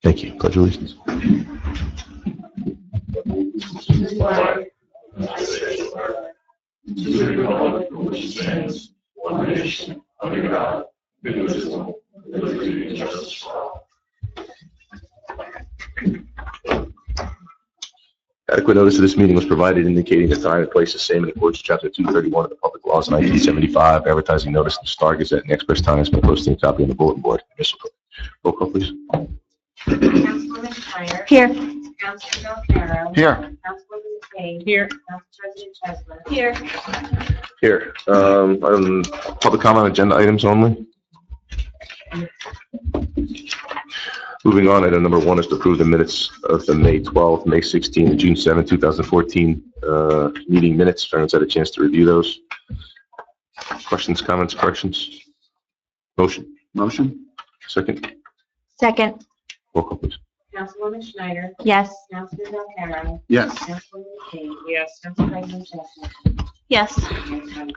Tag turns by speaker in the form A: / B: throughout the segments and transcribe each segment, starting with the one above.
A: Thank you. Pledge allegiance. Adequate notice of this meeting was provided indicating the time and place the same in accordance with Chapter 231 of the Public Laws of 1975. Advertising notice in the Star Gazette and the Express Time has been posted a copy on the bulletin board. Roll call, please.
B: Councilwoman Schneider.
C: Here.
B: Councilman Belcaro.
A: Here.
B: Councilwoman McCabe.
C: Here.
B: Council President Chesler.
C: Here.
A: Here. Public comment on agenda items only. Moving on, item number 1 is to approve the minutes of the May 12th, May 16th, and June 7th, 2014 meeting minutes. If anyone's had a chance to review those. Questions, comments, corrections? Motion.
D: Motion.
A: Second.
C: Second.
A: Roll call, please.
B: Councilwoman Schneider.
C: Yes.
B: Councilman Belcaro.
D: Yes.
B: Councilwoman McCabe.
C: Yes.
B: Council President Chesler.
C: Yes.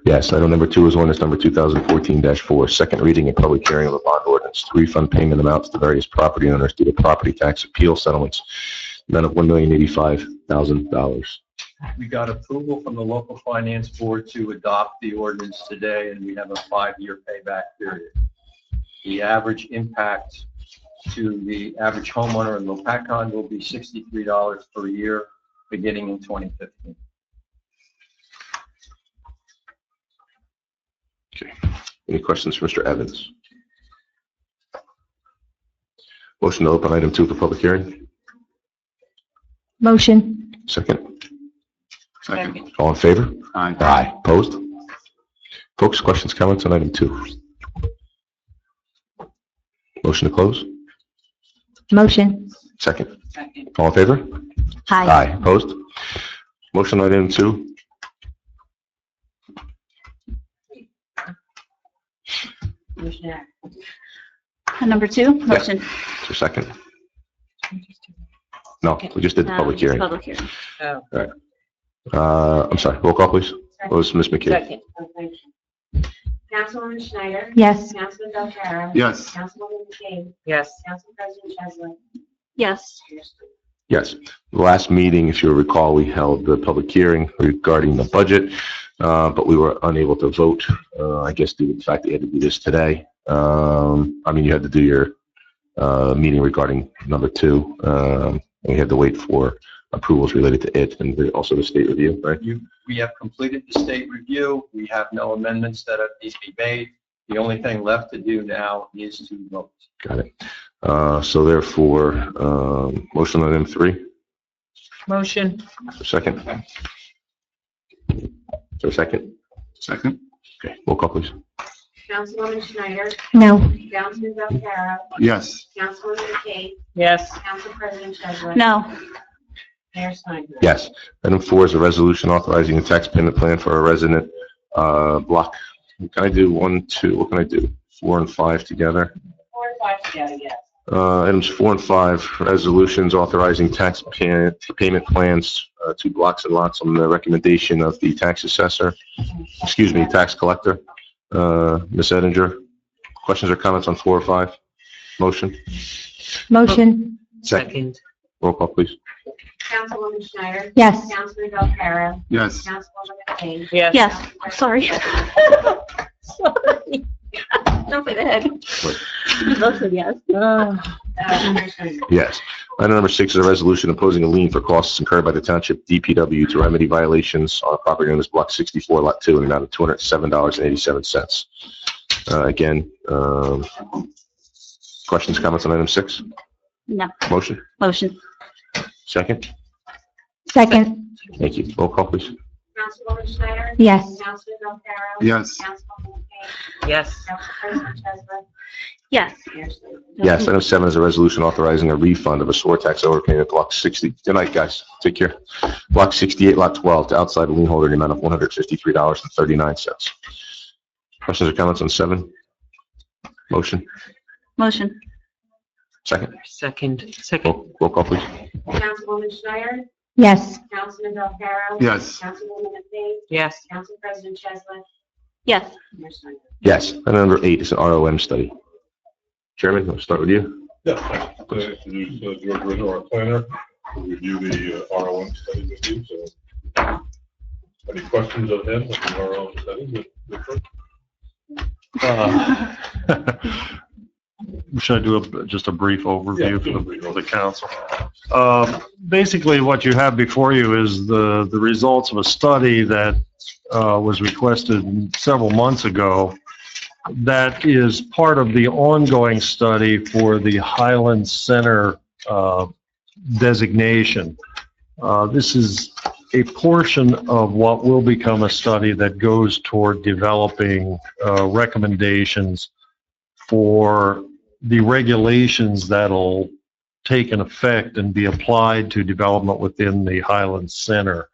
A: Yes. Item number 2 is ordinance number 2014-4, second reading and public hearing of the bond ordinance to refund payment amounts to various property owners due to property tax appeal settlements, amount of $1,085,000.
E: We got approval from the local finance board to adopt the ordinance today, and we have a 5-year payback period. The average impact to the average homeowner in Lopatcong will be $63 per year beginning in 2015.
A: Okay. Any questions for Mr. Evans? Motion to open item 2 for public hearing.
C: Motion.
A: Second.
D: Second.
A: All in favor?
D: Aye.
A: Aye. Opposed? Folks, questions, comments on item 2? Motion to close?
C: Motion.
A: Second. All in favor?
C: Aye.
A: Opposed? Motion on item 2?
B: Commissioner.
C: Number 2. Motion.
A: Is there a second? No, we just did the public hearing.
C: Public hearing.
A: All right. I'm sorry, roll call, please. What was Ms. McKay?
C: Second.
B: Councilwoman Schneider.
C: Yes.
B: Councilman Belcaro.
D: Yes.
B: Councilwoman McCabe.
C: Yes.
B: Council President Chesler.
C: Yes.
A: Yes. The last meeting, if you recall, we held the public hearing regarding the budget, but we were unable to vote, I guess due to the fact that you had to do this today. You had to do your meeting regarding number 2. We had to wait for approvals related to it and also the state review, right?
E: We have completed the state review. We have no amendments that need to be made. The only thing left to do now is to vote.
A: Got it. So therefore, motion on item 3.
C: Motion.
A: Second. Is there a second?
D: Second.
A: Okay, roll call, please.
B: Councilwoman Schneider.
C: No.
B: Councilman Belcaro.
D: Yes.
B: Councilwoman McCabe.
C: Yes.
B: Council President Chesler.
C: No.
B: Mayor Snyder.
A: Yes. Item 4 is a resolution authorizing a tax payment plan for a resident block. Can I do 1, 2? What can I do? 4 and 5 together?
B: 4 and 5 together, yes.
A: Items 4 and 5, resolutions authorizing tax payment plans to blocks and lots on the recommendation of the tax assessor, tax collector. Ms. Ettinger, questions or comments on 4 or 5? Motion?
C: Motion.
A: Second. Roll call, please.
B: Councilwoman Schneider.
C: Yes.
B: Councilman Belcaro.
D: Yes.
B: Councilwoman McCabe.
C: Yes. Sorry. Sorry. Jump ahead. Motion, yes.
B: Mayor Snyder.
A: Yes. Item number 6 is a resolution imposing a lien for costs incurred by the Township DPW to remedy violations on property known as Block 64, Lot 2, in the amount of $207.87. Again, questions, comments on item 6?
C: No.
A: Motion?
C: Motion.
A: Second?
C: Second.
A: Thank you. Roll call, please.
B: Councilwoman Schneider.
C: Yes.
B: Councilman Belcaro.
D: Yes.
B: Councilwoman McCabe.
C: Yes.
B: Council President Chesler.
C: Yes.
B: Mayor Snyder.
A: Yes. Item 7 is a resolution authorizing a refund of a sewer tax overpayment Block 60. Good night, guys. Take care. Block 68, Lot 12, to outside lien holder in the amount of $153.39. Questions or comments on 7? Motion?
C: Motion.
A: Second.
F: Second.
A: Roll call, please.
B: Councilwoman Schneider?
C: Yes.
B: Councilman Belcarro?
D: Yes.
B: Councilwoman McVeigh?
F: Yes.
B: Council President Chesley?
C: Yes.
B: Mayor Snyder?
A: Yes. And number 8 is an ROM study. Chairman, we'll start with you.
G: Yeah, thanks. Introduce George Rizzo, our planner, to review the ROM study with you. So, any questions of him with the ROM study?
H: Should I do just a brief overview
G: Yeah,
H: for the council? Basically, what you have before you is the results of a study that was requested several months ago that is part of the ongoing study for the Highlands Center designation. This is a portion of what will become a study that goes toward developing recommendations for the regulations that'll take an effect and be applied to development within the Highlands Center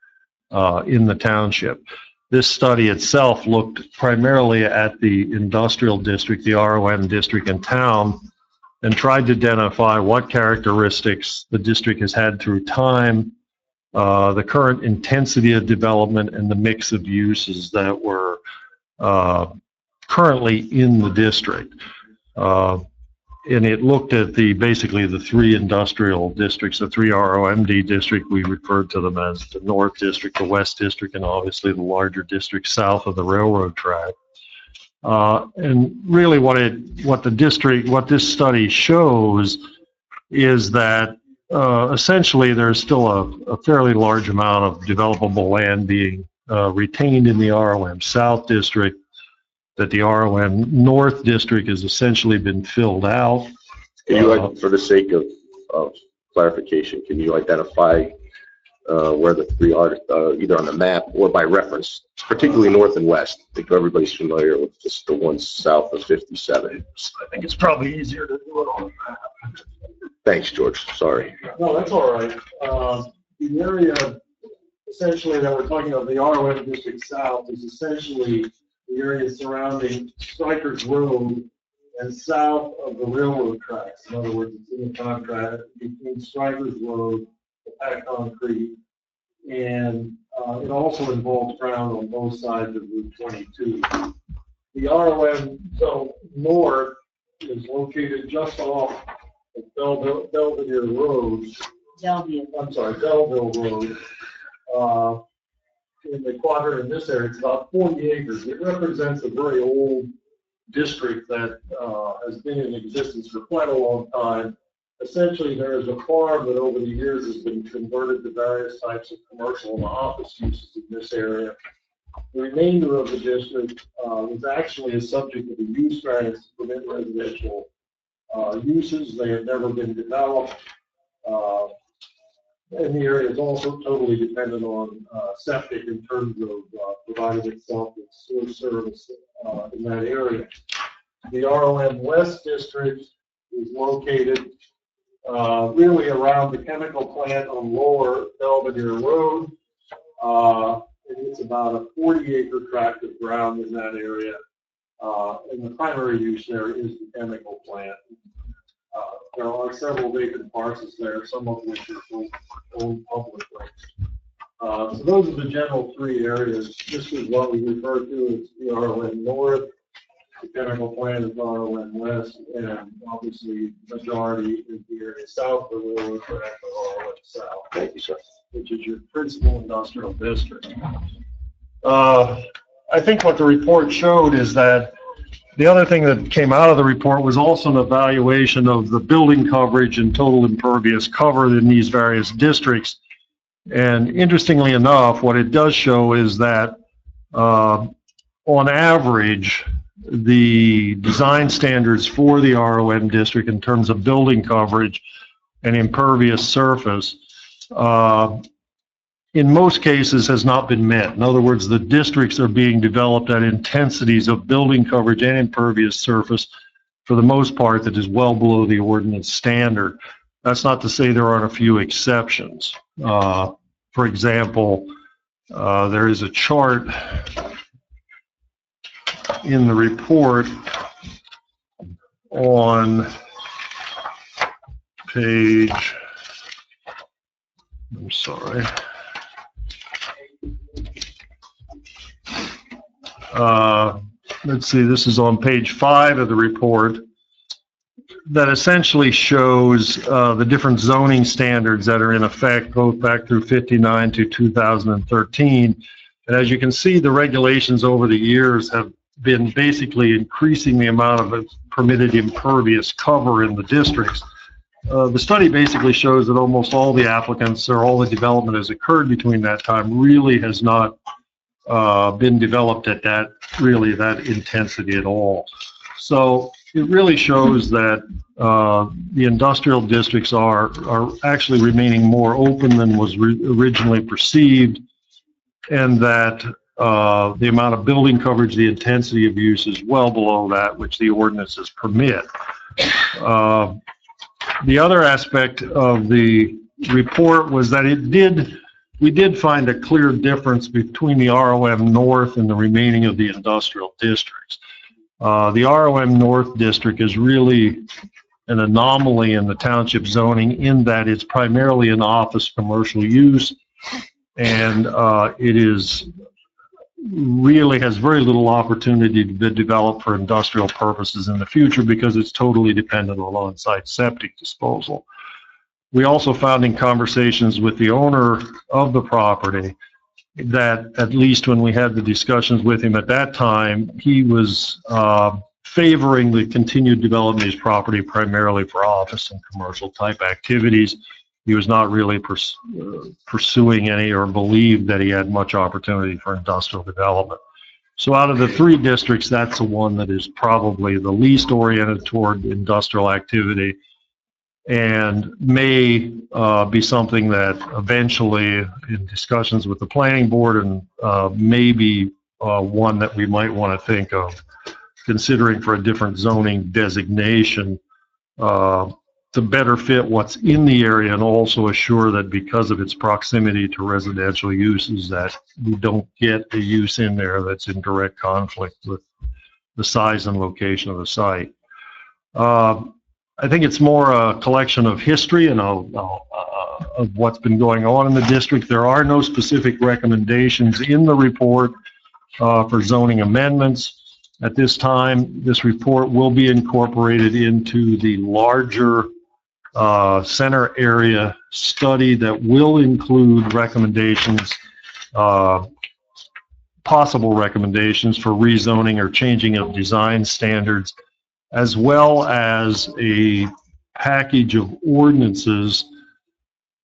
H: in the township. This study itself looked primarily at the industrial district, the ROM district in town, and tried to identify what characteristics the district has had through time, the current intensity of development, and the mix of uses that were currently in the district. And it looked at basically the 3 industrial districts, the 3 ROMD district. We referred to them as the North District, the West District, and obviously the larger district south of the railroad track. And really what this study shows is that essentially there's still a fairly large amount of developable land being retained in the ROM South District, that the ROM North District has essentially been filled out.
A: Can you, for the sake of clarification, can you identify where the 3 are, either on the map or by reference, particularly north and west? I think everybody's familiar with just the ones south of 57.
H: I think it's probably easier to do it on the map.
A: Thanks, George. Sorry.
H: No, that's all right. The area essentially that we're talking about, the ROM District South, is essentially the area surrounding Strikers Road and south of the railroad tracks. In other words, it's in the contract between Strikers Road, the packed concrete, and it also involves ground on both sides of Route 22. The ROM zone north is located just off of Belvedere Road. Belleville Road. In the quadrant in this area, it's about 40 acres. It represents a very old district that has been in existence for quite a long time. Essentially, there is a farm that over the years has been converted to various types of commercial and office uses in this area. The remainder of the district was actually a subject of a use variance to permit residential uses. They have never been developed. And the area is also totally dependent on septic in terms of providing itself with sewer service in that area. The ROM West District is located really around the chemical plant on Lower Belvedere Road. And it's about a 40-acre tract of ground in that area. And the primary use there is the chemical plant. There are several vacant parcels there, some of which are owned publicly. So those are the general 3 areas. This is what we refer to as the ROM North. The chemical plant is ROM West, and obviously the majority is the area south of the railroad track of ROM South.
A: Thank you, sir.
H: Which is your principal industrial district. I think what the report showed is that the other thing that came out of the report was also an evaluation of the building coverage and total impervious cover in these various districts. And interestingly enough, what it does show is that on average, the design standards for the ROM district in terms of building coverage and impervious surface in most cases has not been met. In other words, the districts are being developed at intensities of building coverage and impervious surface for the most part that is well below the ordinance standard. That's not to say there aren't a few exceptions. For example, there is a chart in the report on page, I'm sorry. Let's see, this is on page 5 of the report that essentially shows the different zoning standards that are in effect both back through 59 to 2013. And as you can see, the regulations over the years have been basically increasing the amount of permitted impervious cover in the districts. The study basically shows that almost all the applicants or all the development has occurred between that time really has not been developed at that intensity at all. So it really shows that the industrial districts are actually remaining more open than was originally perceived, and that the amount of building coverage, the intensity of use is well below that which the ordinances permit. The other aspect of the report was that we did find a clear difference between the ROM North and the remaining of the industrial districts. The ROM North district is really an anomaly in the township zoning in that it's primarily an office commercial use, and it really has very little opportunity to develop for industrial purposes in the future because it's totally dependent on on-site septic disposal. We also found in conversations with the owner of the property that, at least when we had the discussions with him at that time, he was favoring the continued development of his property primarily for office and commercial type activities. He was not really pursuing any or believed that he had much opportunity for industrial development. So out of the 3 districts, that's the one that is probably the least oriented toward industrial activity, and may be something that eventually, in discussions with the planning board, and maybe one that we might want to think of considering for a different zoning designation to better fit what's in the area, and also assure that because of its proximity to residential uses that we don't get a use in there that's in direct conflict with the size and location of the site. I think it's more a collection of history and of what's been going on in the district. There are no specific recommendations in the report for zoning amendments. At this time, this report will be incorporated into the larger center area study that will include recommendations, possible recommendations for rezoning or changing of design standards, as well as a package of ordinances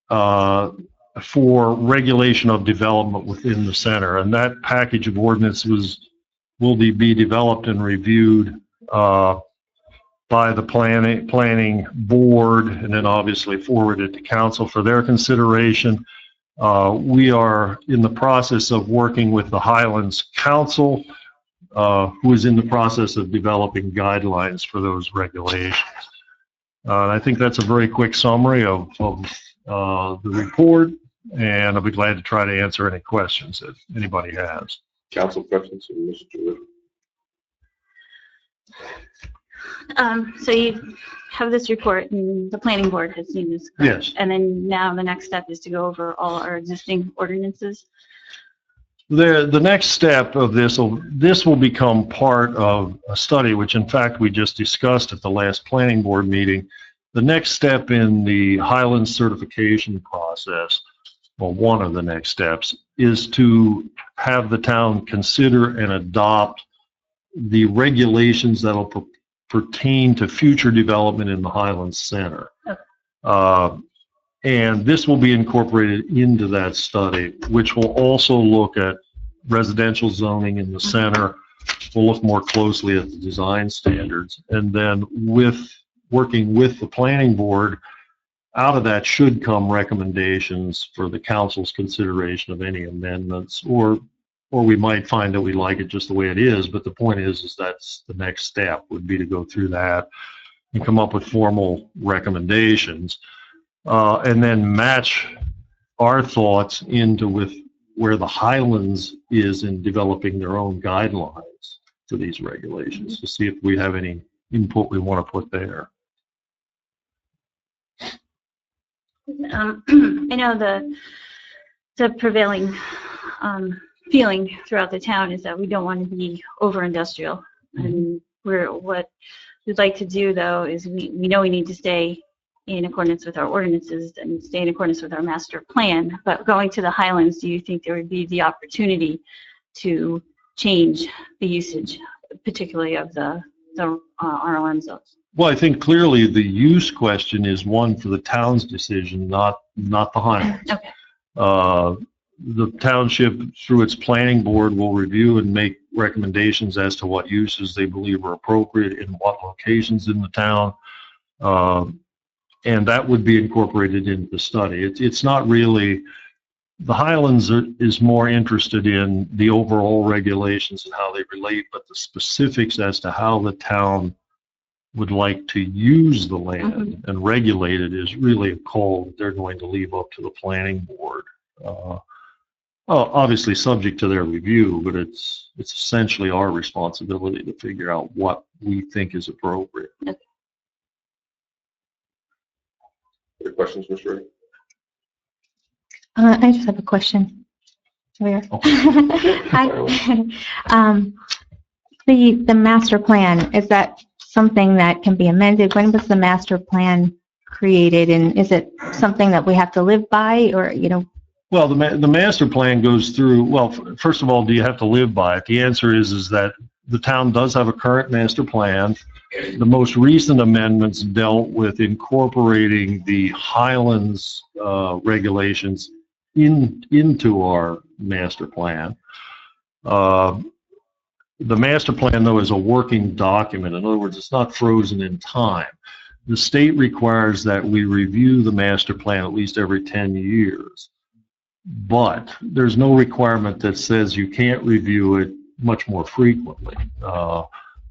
H: for regulation of development within the center. And that package of ordinances will be developed and reviewed by the planning board, and then obviously forwarded to council for their consideration. We are in the process of working with the Highlands Council, who is in the process of developing guidelines for those regulations. I think that's a very quick summary of the report, and I'll be glad to try to answer any questions that anybody has.
G: Council questions, Mr.
C: So you have this report, and the planning board has seen this.
H: Yes.
C: And then now the next step is to go over all our existing ordinances.
H: The next step of this will become part of a study, which in fact we just discussed at the last planning board meeting. The next step in the Highlands certification process, well, one of the next steps, is to have the town consider and adopt the regulations that will pertain to future development in the Highlands Center. And this will be incorporated into that study, which will also look at residential zoning in the center. We'll look more closely at the design standards. And then working with the planning board, out of that should come recommendations for the council's consideration of any amendments, or we might find that we like it just the way it is. But the point is that's the next step, would be to go through that and come up with formal recommendations. And then match our thoughts into with where the Highlands is in developing their own guidelines to these regulations, to see if we have any input we want to put there.
C: I know the prevailing feeling throughout the town is that we don't want to be over-industrial. And what we'd like to do, though, is we know we need to stay in accordance with our ordinances and stay in accordance with our master plan. But going to the Highlands, do you think there would be the opportunity to change the usage, particularly of the RLM zones?
H: Well, I think clearly the use question is one for the town's decision, not the Highlands.
C: Okay.
H: The township, through its planning board, will review and make recommendations as to what uses they believe are appropriate in what locations in the town. And that would be incorporated into the study. It's not really, the Highlands is more interested in the overall regulations and how they relate, but the specifics as to how the town would like to use the land and regulate it is really a call that they're going to leave up to the planning board. Obviously subject to their review, but it's essentially our responsibility to figure out what we think is appropriate.
C: Okay.
G: Any questions, Mr. Ray?
F: I just have a question. Where? The master plan, is that something that can be amended? When was the master plan created, and is it something that we have to live by, or, you know?
H: Well, the master plan goes through, well, first of all, do you have to live by it? The answer is that the town does have a current master plan. The most recent amendments dealt with incorporating the Highlands regulations into our master plan. The master plan, though, is a working document. In other words, it's not frozen in time. The state requires that we review the master plan at least every 10 years. But there's no requirement that says you can't review it much more frequently.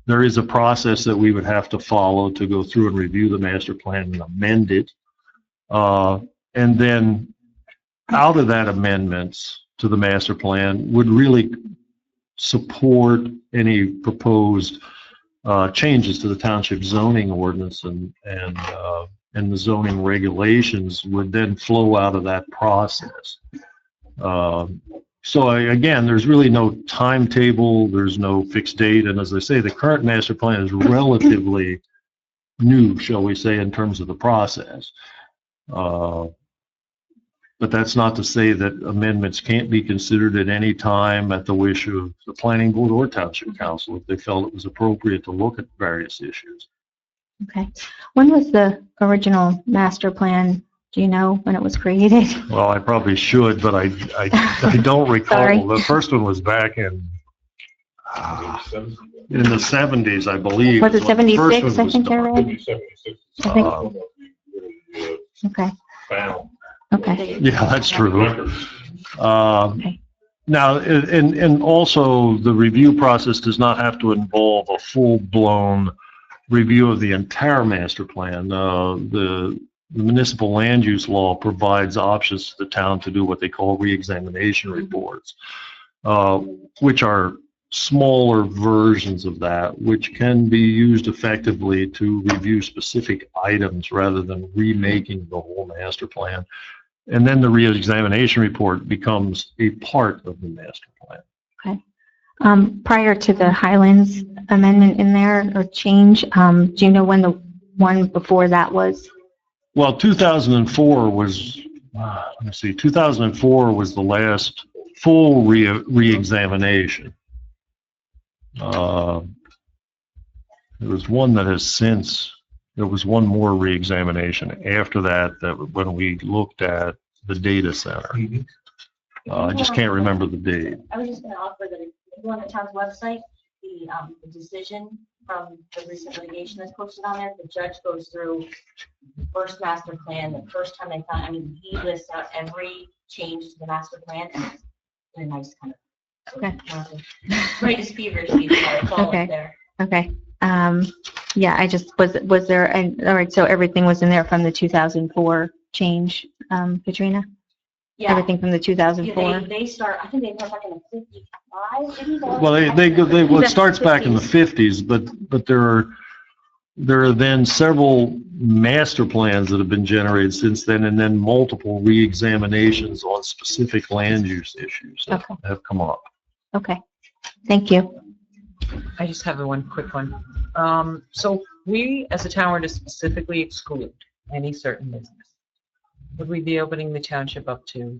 H: There is a process that we would have to follow to go through and review the master plan and amend it. And then out of that amendments to the master plan would really support any proposed changes to the township zoning ordinance, and the zoning regulations would then flow out of that process. So again, there's really no timetable, there's no fixed date, and as I say, the current master plan is relatively new, shall we say, in terms of the process. But that's not to say that amendments can't be considered at any time at the wish of the planning board or township council if they felt it was appropriate to look at various issues.
F: Okay. When was the original master plan? Do you know when it was created?
H: Well, I probably should, but I don't recall.
F: Sorry.
H: The first one was back in the 70s, I believe.
F: Was it
H: when the first
F: 76,
H: one
F: I think I
H: was
F: read?
G: Maybe 76.
F: I think-
G: Uh,
F: Okay,
G: Found.
F: okay.
H: Yeah, that's true.
G: Records.
H: Now, and also the review process does not have to involve a full-blown review of the entire master plan. The municipal land use law provides options to the town to do what they call re-examination reports, which are smaller versions of that, which can be used effectively to review specific items rather than remaking the whole master plan. And then the re-examination report becomes a part of the master plan.
F: Prior to the Highlands amendment in there or change, do you know when the one before that was?
H: Well, 2004 was, let me see, 2004 was the last full re-examination. There was one that has since, there was one more re-examination after that, when we looked at the data center. I just can't remember the date.
B: I was just going to offer that if you go on the town's website, the decision from the recent litigation that's posted on there, the judge goes through the first master plan, the first time they found, I mean, he lists out every change to the master plan, and it's a nice kind of.
F: Okay.
B: Right as fever sheet, it's all
F: Okay.
B: up there.
F: Okay. Yeah, I just, was there, and, all right, so everything was in there from the 2004 change, Katrina?
B: Yeah.
F: Everything from the 2004?
B: Yeah, they start, I think they start back in the 55, maybe?
H: Well, well, it starts back in the 50s, but there are,
I: there are then several master plans that have been generated since then, and then multiple re-examinations on specific land use issues that
F: Okay.
I: have come up.
F: Okay, thank you.
J: I just have one quick one. So we, as a town, were to specifically exclude any certain business. Would we be opening the township up to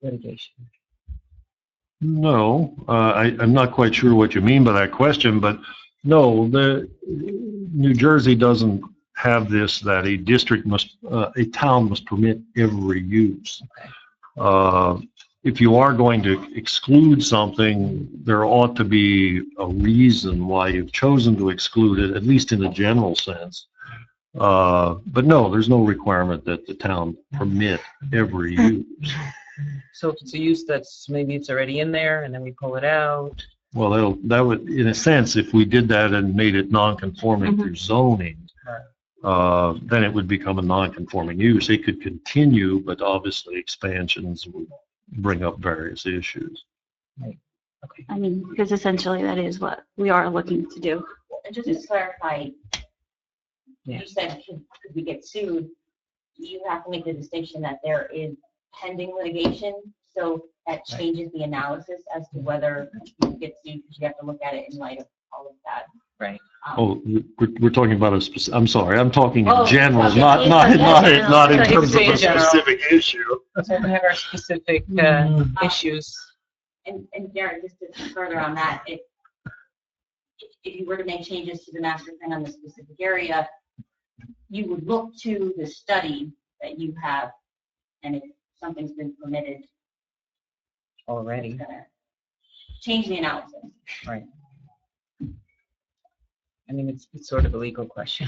J: litigation?
I: No, I'm not quite sure what you mean by that question, but no, the New Jersey doesn't have this, that a district must, a town must permit every use. If you are going to exclude something, there ought to be a reason why you've chosen to exclude it, at least in a general sense. But no, there's no requirement that the town permit every use.
J: So if it's a use that's, maybe it's already in there and then we pull it out.
I: Well, that would, in a sense, if we did that and made it non-conforming through zoning, then it would become a non-conforming use. It could continue, but obviously expansions would bring up various issues.
C: I mean, because essentially that is what we are looking to do.
B: And just to clarify,
J: Yeah.
B: you said, could we get sued? You have to make the distinction that there is pending litigation, so that changes the analysis as to whether you get sued, because you have to look at it in light of all of that.
J: Right.
I: Oh, we're talking about a specific, I'm sorry, I'm talking
B: Oh,
I: in general,
B: okay.
I: not in
J: Like,
I: terms of
J: in
I: a
J: general.
I: specific issue.
J: So we have our specific issues.
B: And Darren, just to further on that, if you were to make changes to the master plan on the specific area, you would look to the study that you have, and if something's been permitted, it's
J: Already,
B: gonna change the analysis.
J: right. I mean, it's sort of a legal question.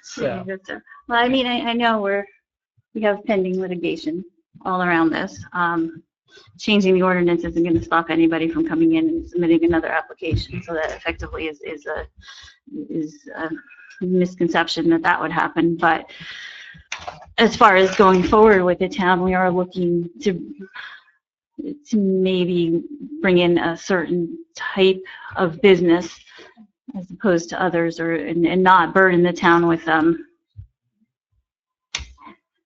J: So,
C: Well, I mean, I know we have pending litigation all around this. Changing the ordinance isn't going to stop anybody from coming in and submitting another application. So that effectively is a misconception that would happen. But as far as going forward with the town, we are looking to maybe bring in a certain type of business as opposed to others, and not burden the town with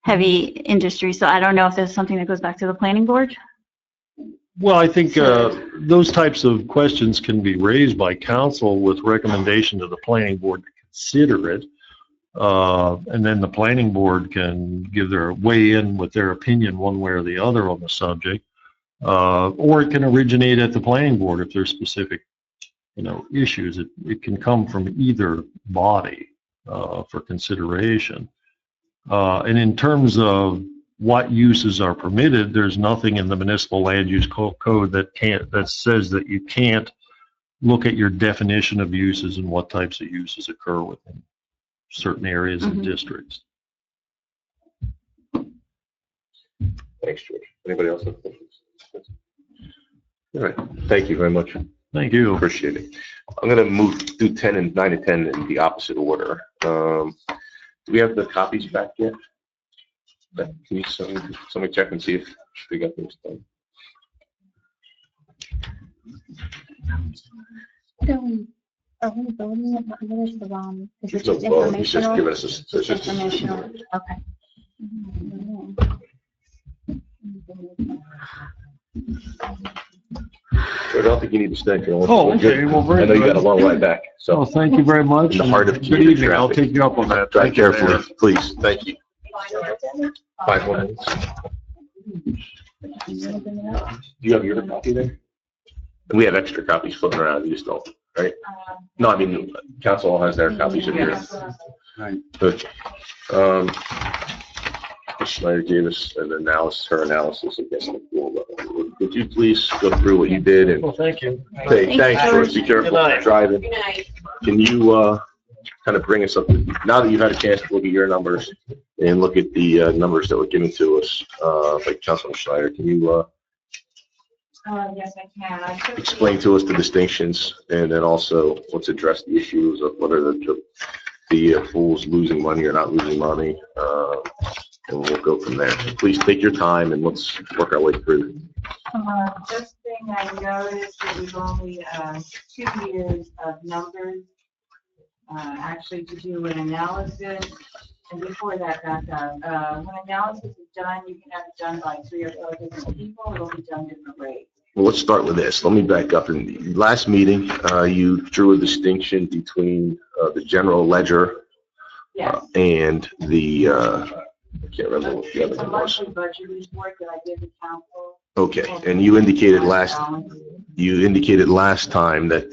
C: heavy industry. So I don't know if there's something that goes back to the planning board.
I: Well, I think those types of questions can be raised by council with recommendation to the planning board to consider it. And then the planning board can give their weigh in with their opinion one way or the other on the subject. Or it can originate at the planning board if there's specific, issues. It can come from either body for consideration. And in terms of what uses are permitted, there's nothing in the municipal land use code that says that you can't look at your definition of uses and what types of uses occur within certain areas and districts.
A: Thanks, George. Anybody else have questions? All right, thank you very much.
I: Thank you.
A: Appreciate it. I'm going to move through 10 and 9 and 10 in the opposite order. Do we have the copies back yet? Can you somebody check and see if we got those done?
F: Are we voting about what is the wrong? Is it
A: So,
F: just
A: well, he's just
F: informational?
A: giving us a, it's just
F: Informational, okay.
A: I don't think you need to stay.
I: Oh, okay. Well, very
A: I know you got a
I: good.
A: long ride back,
I: So
A: so
I: thank you very much.
A: In the heart of
I: Good
A: commuter
I: evening. I'll
A: traffic.
I: take you up on that.
A: drive
I: Thank you,
A: carefully,
I: Mayor.
A: please. Thank you. 5 more minutes. Do you have your copy there? We have extra copies floating around. You just don't, right? No, I mean, council all has their copies in here. Good. Ms. Schneider gave us an analysis, her analysis, I guess. Would you please go through what you did and
I: Well, thank you.
A: say, thanks, George, be careful
I: Good night.
A: driving.
B: Good night.
A: Can you, kind of bring us up, now that you've had a chance to look at your numbers and look at the, numbers that were given to us, by Councilman Schneider, can you,
B: Yes, I can. I took the-
A: explain to us the distinctions and then also let's address the issues of whether the pool's losing money or not losing money, and we'll go from there. So please take your time and let's work our way through.
K: First thing I noticed is we've only 2 years of numbers. actually to do an analysis. And before that, when analysis is done, you can have it done by 3 or 4 different people. It'll be done different ways.
A: Well, let's start with this. Let me back up. In the last meeting, you drew a distinction between the general ledger
K: Yes.
A: and the, I can't remember what the other
K: It's a
A: one was.
K: monthly budget report that I give the council.
A: Okay, and you indicated last time that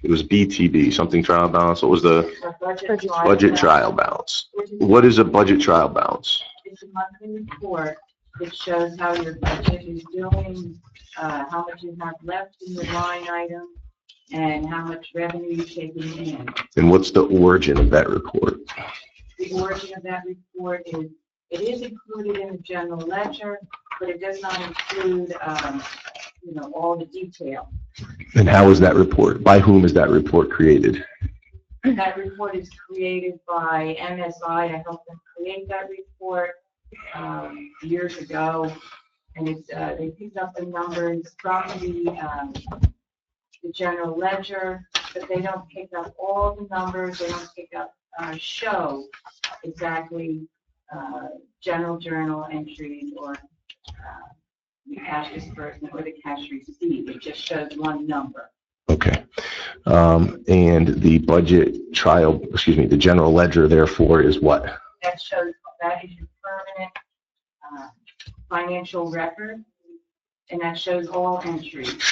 A: it was BTB, something trial balance. What was the budget trial balance? What is a budget trial balance?
K: It's a monthly report that shows how your budget is doing, how much you have left in your line item, and how much revenue you're taking in.
A: And what's the origin of that report?
K: The origin of that report is, it is included in the general ledger, but it does not include, all the detail.
A: And how is that report? By whom is that report created?
K: That report is created by MSI. I helped them create that report years ago, and they picked up the numbers from the general ledger, but they don't pick up all the numbers. They don't pick up show exactly general journal entries or the cash disbursement or the cash receipt. It just shows one number.
A: Okay. And the the general ledger, therefore, is what?
K: That is your permanent financial record, and that shows all entries. It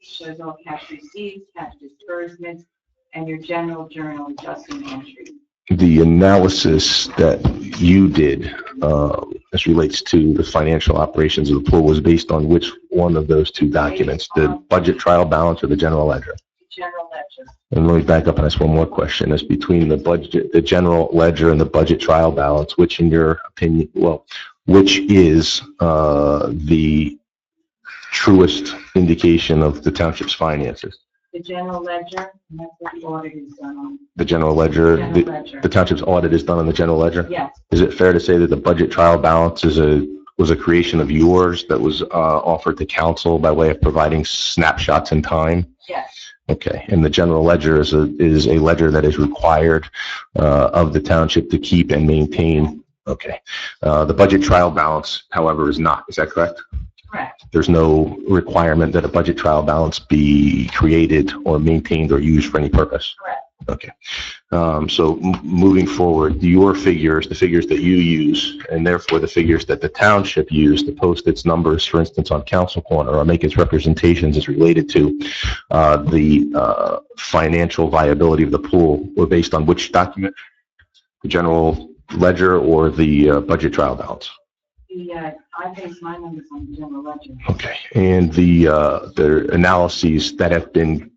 K: shows all cash receipts, cash disbursements, and your general journal adjusting entries.
A: The analysis that you did as relates to the financial operations of the pool was based on which one of those two documents, the budget trial balance or the general ledger?
K: General ledger.
A: And let me back up and ask one more question. As between the general ledger and the budget trial balance, which in your opinion, which is the truest indication of the township's finances?
K: The general ledger, and that's what the audit is done on.
A: The general ledger,
K: General ledger.
A: the township's audit is done on the general ledger?
K: Yes,
A: Is it fair to say that the budget trial balance was a creation of yours that was offered to council by way of providing snapshots in time?
K: yes,
A: Okay, and the general ledger is a ledger that is required of the township to keep and maintain. Okay. The budget trial balance, however, is not. Is that correct?
K: correct.
A: There's no requirement that a budget trial balance be created or maintained or used for any purpose?
K: Correct.
A: Okay. So moving forward, your figures, the figures that you use, and therefore the figures that the township used to post its numbers, for instance, on Council Corner or make its representations as related to the financial viability of the pool were based on which document? The general ledger or the budget trial balance?
K: I base my numbers on the general ledger.
A: Okay. And the analyses that have been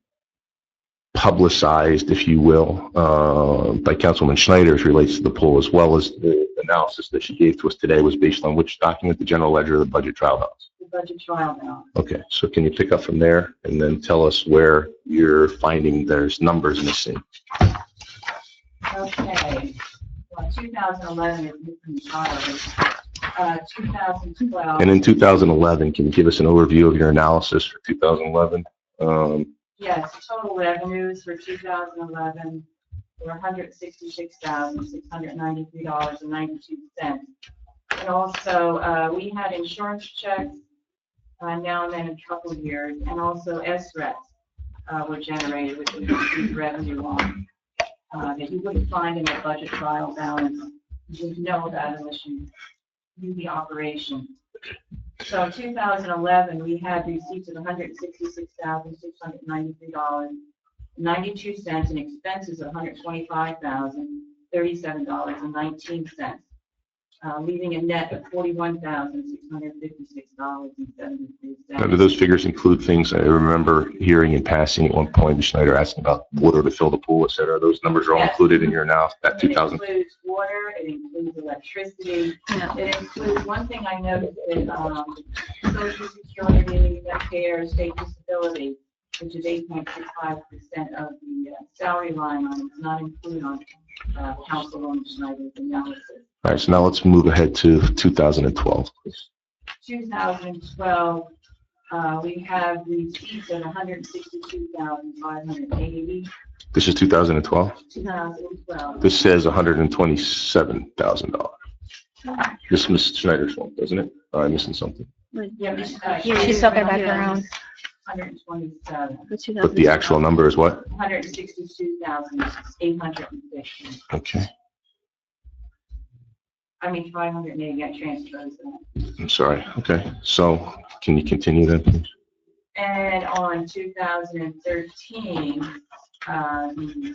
A: publicized, if you will, by Councilwoman Schneider as relates to the pool, as well as the analysis that she gave to us today, was based on which document, the general ledger or the budget trial balance?
K: The budget trial balance.
A: Okay, so can you pick up from there and then tell us where you're finding there's numbers missing?
K: Okay. Well, 2011 is missing trial. 2012.
A: And in 2011, can you give us an overview of your analysis for 2011?
K: Yes, total revenues for 2011 were $166,693.92. And also, we had insurance checks now and then in a couple of years, and also SRECs were generated, which we received revenue on, that you wouldn't find in the budget trial balance. You wouldn't know about unless you knew the operation. So in 2011, we had receipts of $166,693.92 and expenses of $125,037.19, leaving a net of $41,656.73.
A: Now, do those figures include things? I remember hearing in passing at one point, Schneider asking about water to fill the pool, et cetera. Those numbers are all
K: Yes.
A: included in your analysis, that 2000?
K: It includes water, it includes electricity, it includes, one thing I noticed is Social Security, Medicare, state disability, which is 8.65% of the salary line on it, is not included on Councilwoman Schneider's analysis.
A: All right, so now let's move ahead to 2012, please.
K: 2012, We have receipts of 162,580,
A: This is 2012?
K: 2012.
A: This says $127,000. This is Ms. Schneider's fault, doesn't it? Or I'm missing something.
K: Yeah,
F: She's talking about her own.
K: 127,
A: But the actual number is what?
K: 162,850.
A: Okay,
K: 580, I transposed that.
A: I'm sorry. Okay, so can you continue then, please?
K: And on 2013, the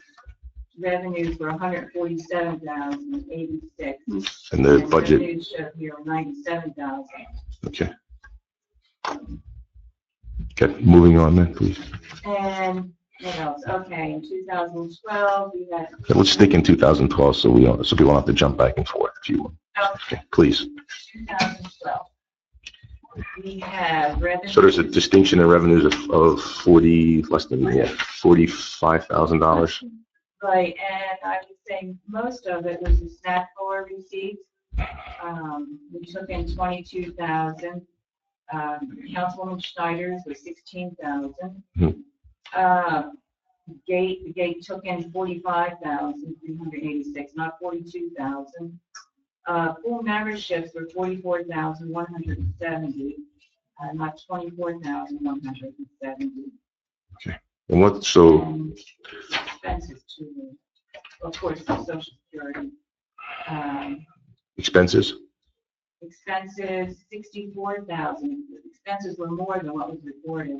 K: revenues were 147,086.
A: And the budget,
K: Revenues show here 97,000.
A: okay. Okay, moving on then, please.
K: And what else? Okay, in 2012, we had.
A: Let's stick in 2012 so we won't have to jump back and forth if you want. Okay, please.
K: 2012. We have revenue.
A: So there's a distinction in revenues of $45,000.
K: Right, and I would say most of it was the snack bar receipts. We took in 22,000. Councilwoman Schneider's was 16,000.
A: Mhm.
K: The gate took in 45,386, not 42,000. Pool memberships were 44,170, not 24,170.
A: And what, so,
K: And expenses too, of course, the Social Security.
A: expenses?
K: Expenses, 64,000. Expenses were more than what was reported.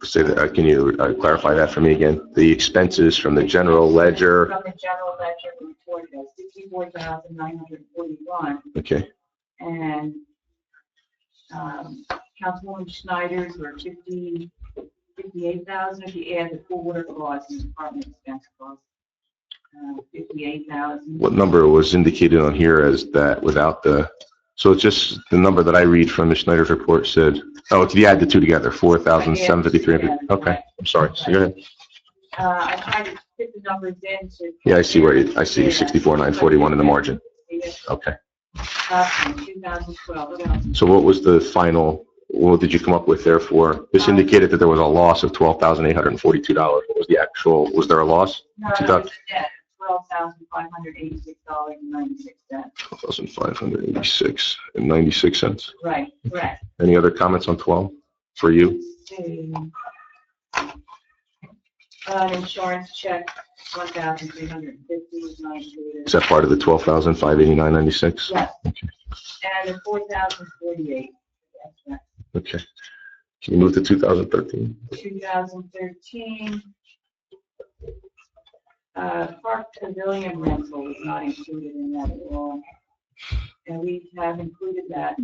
A: Say that, can you clarify that for me again? The expenses from the general ledger,
K: From the general ledger reported as 64,941.
A: okay,
K: And Councilwoman Schneider's were 58,000 if you add the pool water costs and department expense costs. 58,000.
A: what number was indicated on here as that without the, so it's just the number that I read from Ms. Schneider's report said, oh, if you add the two together, 4,753. Okay, I'm sorry, so go ahead.
K: I tried to fit the numbers in to.
A: Yeah, I see I see 64,941 in the margin. Okay,
K: 2012, what else?
A: so what was the final, what did you come up with there for? This indicated that there was a loss of $12,842. What was the actual, was there a loss?
K: No, it was net, $12,586.96.
A: $12,586.96.
K: Right, correct.
A: Any other comments on 12 for you?
K: An insurance check, 1,350 was not included.
A: Is that part of the 12,589.96?
K: Yes.
A: Okay.
K: And the 4,048. That's right.
A: Okay. Can you move to 2013?
K: 2013, Park Pavilion rental was not included in that at all. And we have included that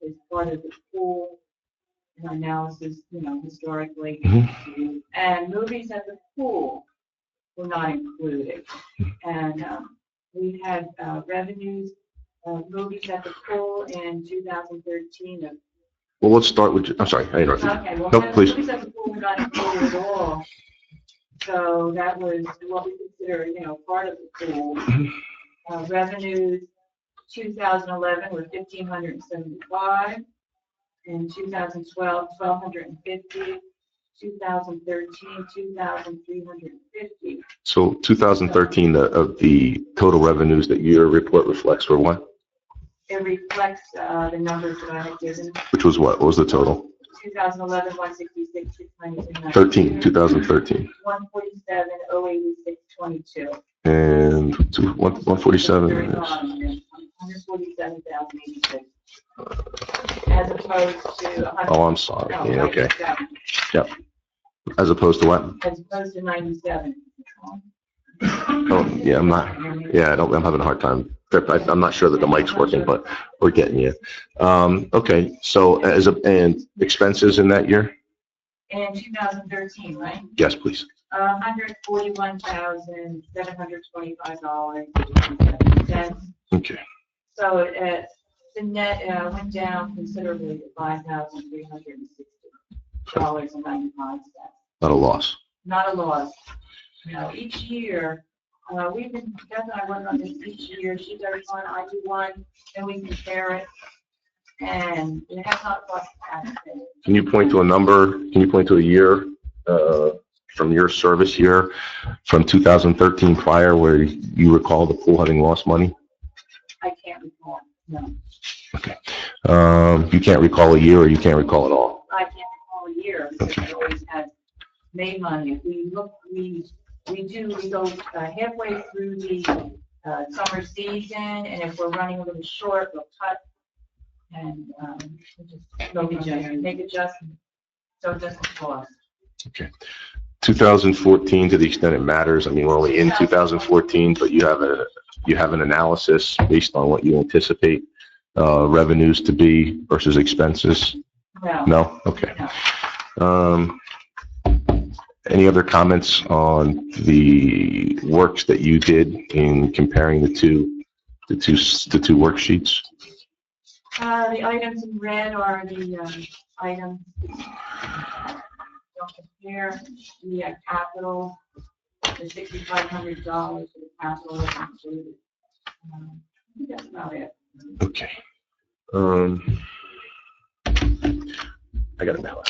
K: as part of the pool in our analysis, historically. And movies at the pool were not included. And we had revenues of movies at the pool in 2013 of.
A: Well, let's start with, I'm sorry, I interrupted you.
K: Okay, well,
A: No, please.
K: movies at the pool were not included at all. So that was what we consider, part of the pool. Revenues, 2011 were 1,575. In 2012, 1,250. 2013, 2,350.
A: So 2013, of the total revenues that your report reflects were what?
K: It reflects the numbers that I had given.
A: Which was what? What was the total?
K: 2011, 166, 692.
A: 2013.
K: 147, 086, 22.
A: And 147 is,
K: 147,086. As opposed to.
A: oh, I'm sorry.
K: No,
A: Yeah, okay.
K: 97.
A: Yep. As opposed to what?
K: As opposed to 97.
A: Oh, yeah, I'm having a hard time. I'm not sure that the mic's working, but we're getting you. Okay, so and expenses in that year?
K: In 2013, right?
A: Yes, please.
K: $141,725.
A: Okay.
K: So the net went down considerably to $5,360.95.
A: Not a loss.
K: Not a loss. Each year, Beth and I work on this each year. She does one, I do one, and we compare it. and it has not cost the taxpayer.
A: Can you point to a number? Can you point to a year from your service year from 2013 prior where you recall the pool having lost money?
K: I can't recall, no.
A: Okay. You can't recall a year, or you can't recall at all?
K: I can't recall a year, because it always has made money. If we look, we go halfway through the summer season, and if we're running a little short, we'll cut and make adjustments, so it doesn't cost.
A: Okay. 2014, to the extent it matters. I mean, we're only in 2014, but you have an analysis based on what you anticipate revenues to be versus expenses?
K: No.
A: No? Okay. Any other comments on the works that you did in comparing the two worksheets?
K: The items in red are the items. Don't compare the capital, the $6,500 for the capital is included. That's about it.
A: Okay. I got it now.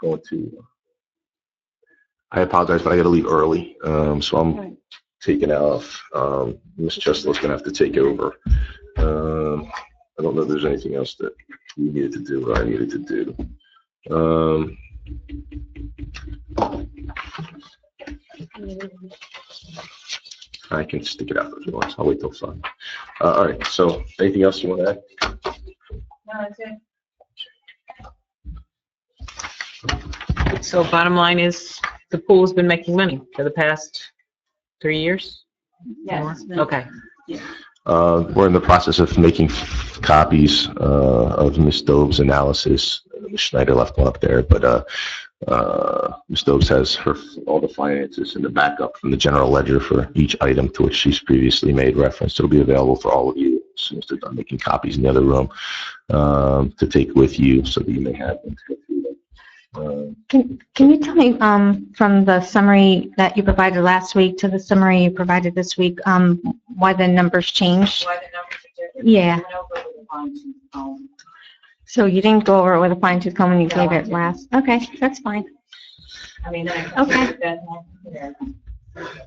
A: Going to. I apologize, but I got to leave early, so I'm taking off. Ms. Cheslow's going to have to take over. I don't know if there's anything else that you needed to do or I needed to do. I can stick it out if you want. I'll wait till 5. All right. So, anything else you want to add?
K: No, that's it.
J: So bottom line is, the pool's been making money for the past 3 years?
K: Yes.
J: Okay.
A: We're in the process of making copies of Ms. Dove's analysis. Ms. Schneider left one up there, but Ms. Dove's has all the finances in the backup from the general ledger for each item to which she's previously made reference. It'll be available for all of you as soon as they're done making copies in the other room to take with you so that you may have them to go through them.
F: Can you tell me from the summary that you provided last week to the summary you provided this week, why the numbers changed?
K: Why the numbers are different?
F: Yeah.
K: We went over with a fine-tooth comb.
F: So you didn't go over it with a fine tooth comb when you
K: No,
F: gave
K: I
F: it
K: didn't.
F: last? Okay, that's fine.
K: I mean,
F: Okay.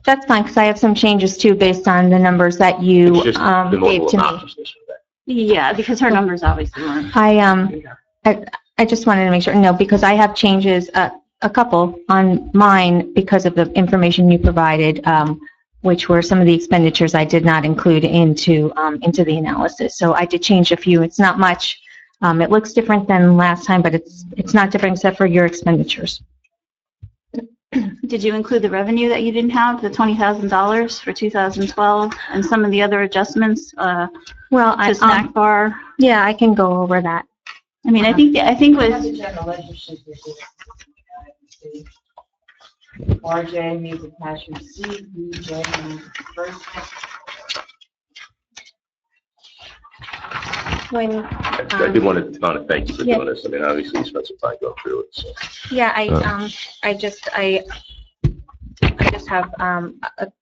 F: That's fine, because I have some changes too based on the numbers that you
A: It's just the
F: gave
A: normal
F: to me.
A: obnoxiousness of that.
C: Yeah, because her numbers obviously weren't.
F: I just wanted to make sure, no, because I have changes, a couple on mine because of the information you provided, which were some of the expenditures I did not include into the analysis. So I did change a few. It's not much. It looks different than last time, but it's not different except for your expenditures.
C: Did you include the revenue that you didn't have, the $20,000 for 2012, and some of the other adjustments
F: Well,
C: to snack bar?
F: yeah, I can go over that.
C: I mean, I think
K: That's
C: with
K: the general ledger sheet. RJ means the cash receipt, BJ means disbursement.
F: When,
A: I did want to thank you for doing this. I mean, obviously you spent some time going through it. So.
F: yeah, I just have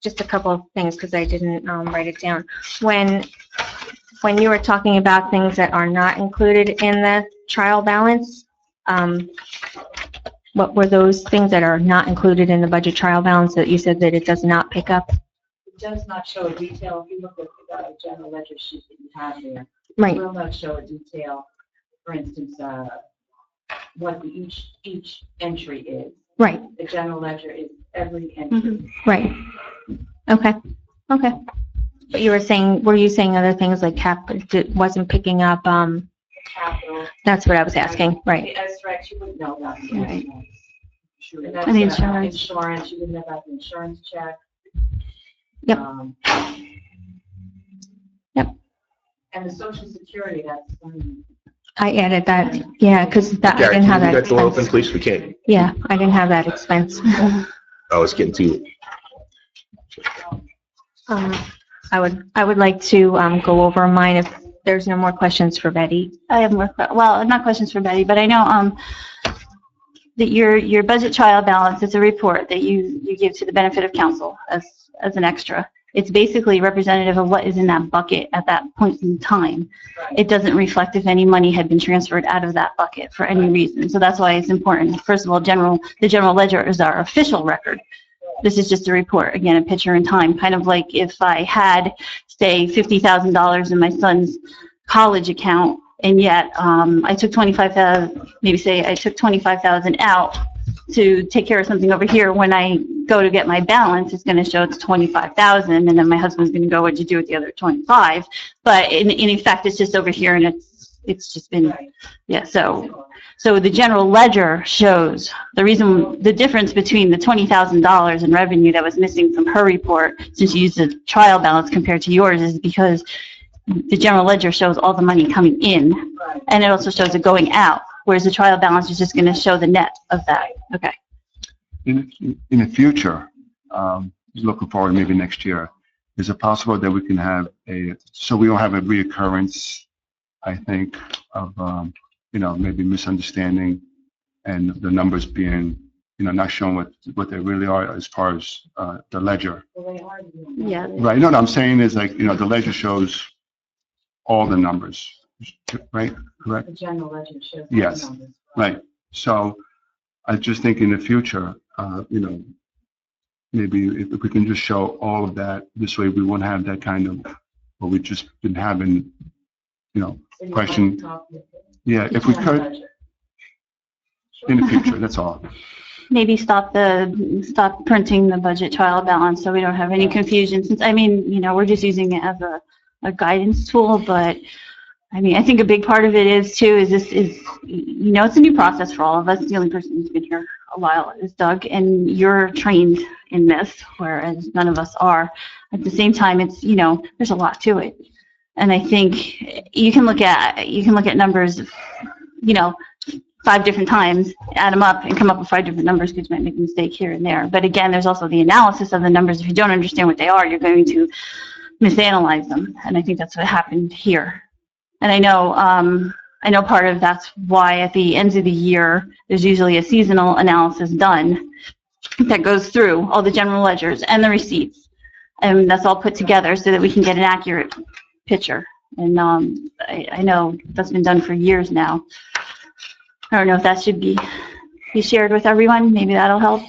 F: just a couple of things because I didn't write it down. When you were talking about things that are not included in the trial balance, what were those things that are not included in the budget trial balance that you said that it does not pick up?
K: It does not show a detail. If you look at the general ledger sheet that you have there, it
F: Right.
K: will not show a detail. For instance, what each entry is.
F: Right.
K: The general ledger is every entry.
F: Right. Okay. Okay. But were you saying other things like wasn't picking up,
K: Capital.
F: that's what I was asking, right?
K: The SREX, you wouldn't know about the
F: Right.
K: Sure.
C: And the insurance.
K: Insurance, you wouldn't know about the insurance check.
F: Yep. Yep.
K: And the social security, that's,
F: I added that, yeah, because I
A: Gary,
F: didn't have
A: can you
F: that
A: leave that door open,
F: expense.
A: please? We can't.
F: Yeah, I didn't have that expense.
A: Oh, it's getting too.
F: I would like to go over mine if there's no more questions for Betty.
C: I have more, well, not questions for Betty, but I know that your budget trial balance is a report that you give to the benefit of council as an extra. it's basically representative of what is in that bucket at that point in time. It doesn't reflect if any money had been transferred out of that bucket for any reason. So that's why it's important. First of all, the general ledger is our official record. This is just a report, again, a picture in time, kind of like if I had, say, $50,000 in my son's college account, and yet I took 25,000, maybe say I took 25,000 out to take care of something over here. When I go to get my balance, it's going to show it's 25,000, and then my husband's going to go, what'd you do with the other 25? But in effect, it's just over here, and it's just been, yeah. So the general ledger shows the difference between the $20,000 in revenue that was missing from her report, since you used the trial balance compared to yours, is because the general ledger shows all the money coming in, and it also shows it going out, whereas the trial balance is just going to show the net of that. Okay.
D: In the future, looking forward maybe next year, is it possible that we can have so we don't have a reoccurrence, I think, of, maybe misunderstanding and the numbers being, not showing what they really are as far as the ledger.
C: Yeah.
D: Right. No, what I'm saying is like, the ledger shows all the numbers, right? Correct?
K: The general ledger shows.
D: Yes.
K: the numbers.
D: Right. So I just think in the future, maybe if we can just show all of that, this way we won't have that kind of, what we've just been having,
K: So you
D: question.
K: want to talk with
D: Yeah, if we
K: the
D: could,
K: ledger.
D: in the future, that's all.
C: Maybe stop printing the budget trial balance so we don't have any confusion, since, we're just using it as a guidance tool, but I think a big part of it is it's a new process for all of us. The only person who's been here a while is Doug, and you're trained in this, whereas none of us are. At the same time, it's, there's a lot to it. And I think you can look at numbers, 5 different times, add them up, and come up with 5 different numbers, because you might make a mistake here and there. But again, there's also the analysis of the numbers. If you don't understand what they are, you're going to misanalyze them. And I think that's what happened here. And I know part of that's why at the end of the year, there's usually a seasonal analysis done that goes through all the general ledgers and the receipts. And that's all put together so that we can get an accurate picture. And I know that's been done for years now. I don't know if that should be shared with everyone. Maybe that'll help.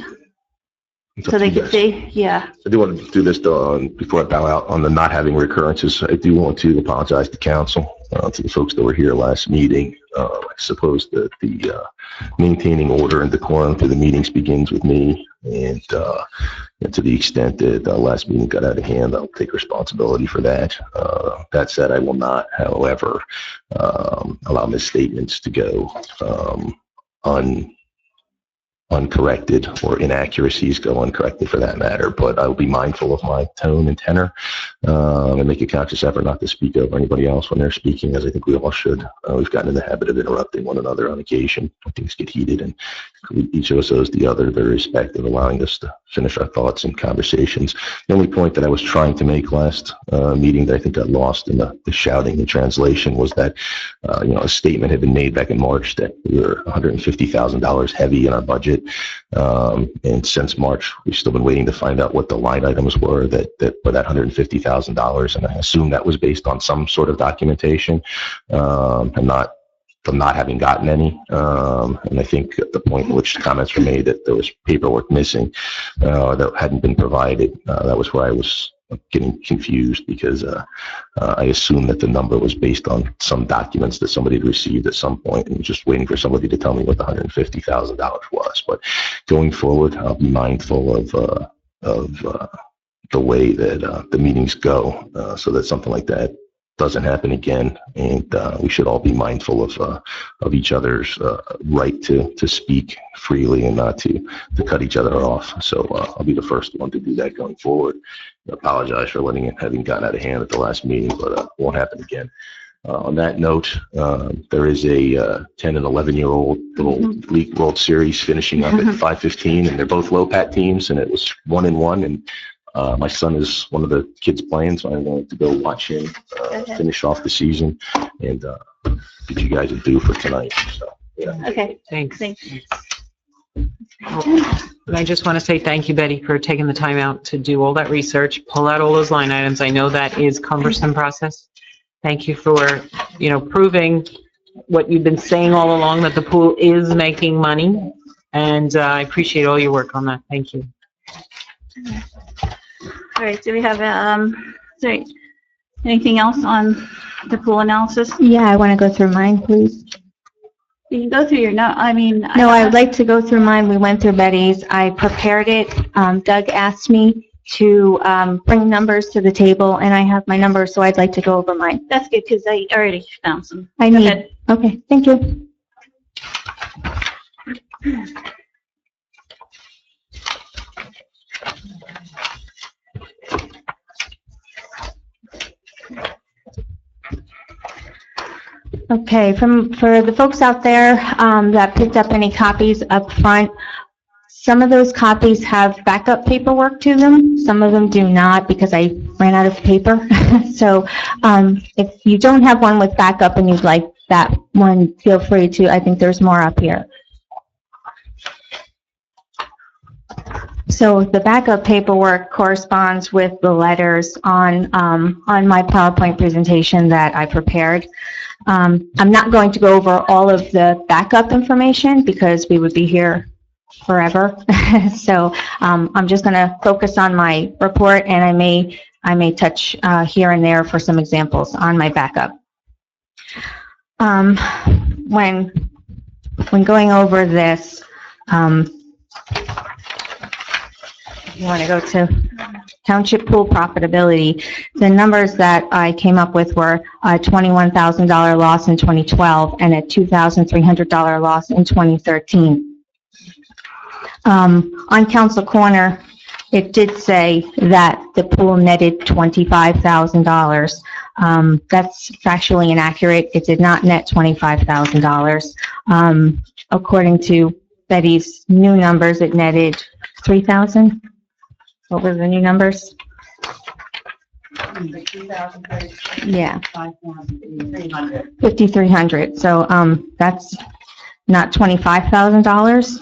A: It's up
C: So
A: to
C: they
A: you
C: can
A: guys.
C: see, yeah.
A: I do want to do this though, before I bow out on the not having recurrences. I do want to apologize to council, to the folks that were here last meeting. I suppose that the maintaining order and decorum through the meetings begins with me, and to the extent that the last meeting got out of hand, I'll take responsibility for that. That said, I will not, however, allow misstatements to go uncorrected, or inaccuracies go uncorrected for that matter, but I'll be mindful of my tone and tenor, and make a conscious effort not to speak over anybody else when they're speaking, as I think we all should. We've gotten in the habit of interrupting one another on occasion when things get heated, and each of us owes the other the respect of allowing us to finish our thoughts and conversations. The only point that I was trying to make last meeting that I think got lost in the shouting and translation was that a statement had been made back in March that we were $150,000 heavy in our budget. And since March, we've still been waiting to find out what the line items were that for that $150,000. And I assume that was based on some sort of documentation, and not from not having gotten any. And I think at the point in which comments were made that there was paperwork missing that hadn't been provided, that was where I was getting confused, because I assumed that the number was based on some documents that somebody had received at some point, and just waiting for somebody to tell me what the $150,000 was. But going forward, I'll be mindful of the way that the meetings go, so that something like that doesn't happen again. And we should all be mindful of each other's right to speak freely and not to cut each other off. So I'll be the first one to do that going forward. I apologize for having gotten out of hand at the last meeting, but it won't happen again. On that note, there is a 10 and 11-year-old little League World Series finishing up at 5:15, and they're both Lopat teams, and it was 1-1, and my son is one of the kids playing, so I'm going to go watch him finish off the season, and get you guys a due for tonight. So, yeah.
C: Okay,
J: Thanks.
C: thanks.
J: And I just want to say thank you, Betty, for taking the time out to do all that research, pull out all those line items. I know that is cumbersome process. Thank you for, proving what you've been saying all along, that the pool is making money. And I appreciate all your work on that. Thank you.
C: All right, do we have, sorry, anything else on the pool analysis?
F: Yeah, I want to go through mine, please.
C: You can go through your, no,
F: No, I'd like to go through mine. We went through Betty's. I prepared it. Doug asked me to bring numbers to the table, and I have my numbers, so I'd like to go over mine.
C: That's good, because I already found some.
F: I
C: Go
F: need,
C: ahead.
F: okay, thank you. Okay, for the folks out there that picked up any copies up front, some of those copies have backup paperwork to them. Some of them do not because I ran out of paper. So if you don't have one with backup and you'd like that one, feel free to. I think there's more up here. So the backup paperwork corresponds with the letters on my PowerPoint presentation that I prepared. I'm not going to go over all of the backup information because we would be here forever. So I'm just going to focus on my report, and I may touch here and there for some examples on my backup. When going over this, you want to go to Township pool profitability. The numbers that I came up with were a $21,000 loss in 2012 and a $2,300 loss in 2013. On Council Corner, it did say that the pool netted $25,000. That's factually inaccurate. It did not net $25,000. According to Betty's new numbers, it netted $3,000. What were the new numbers? Yeah. 5,300. So that's not $25,000.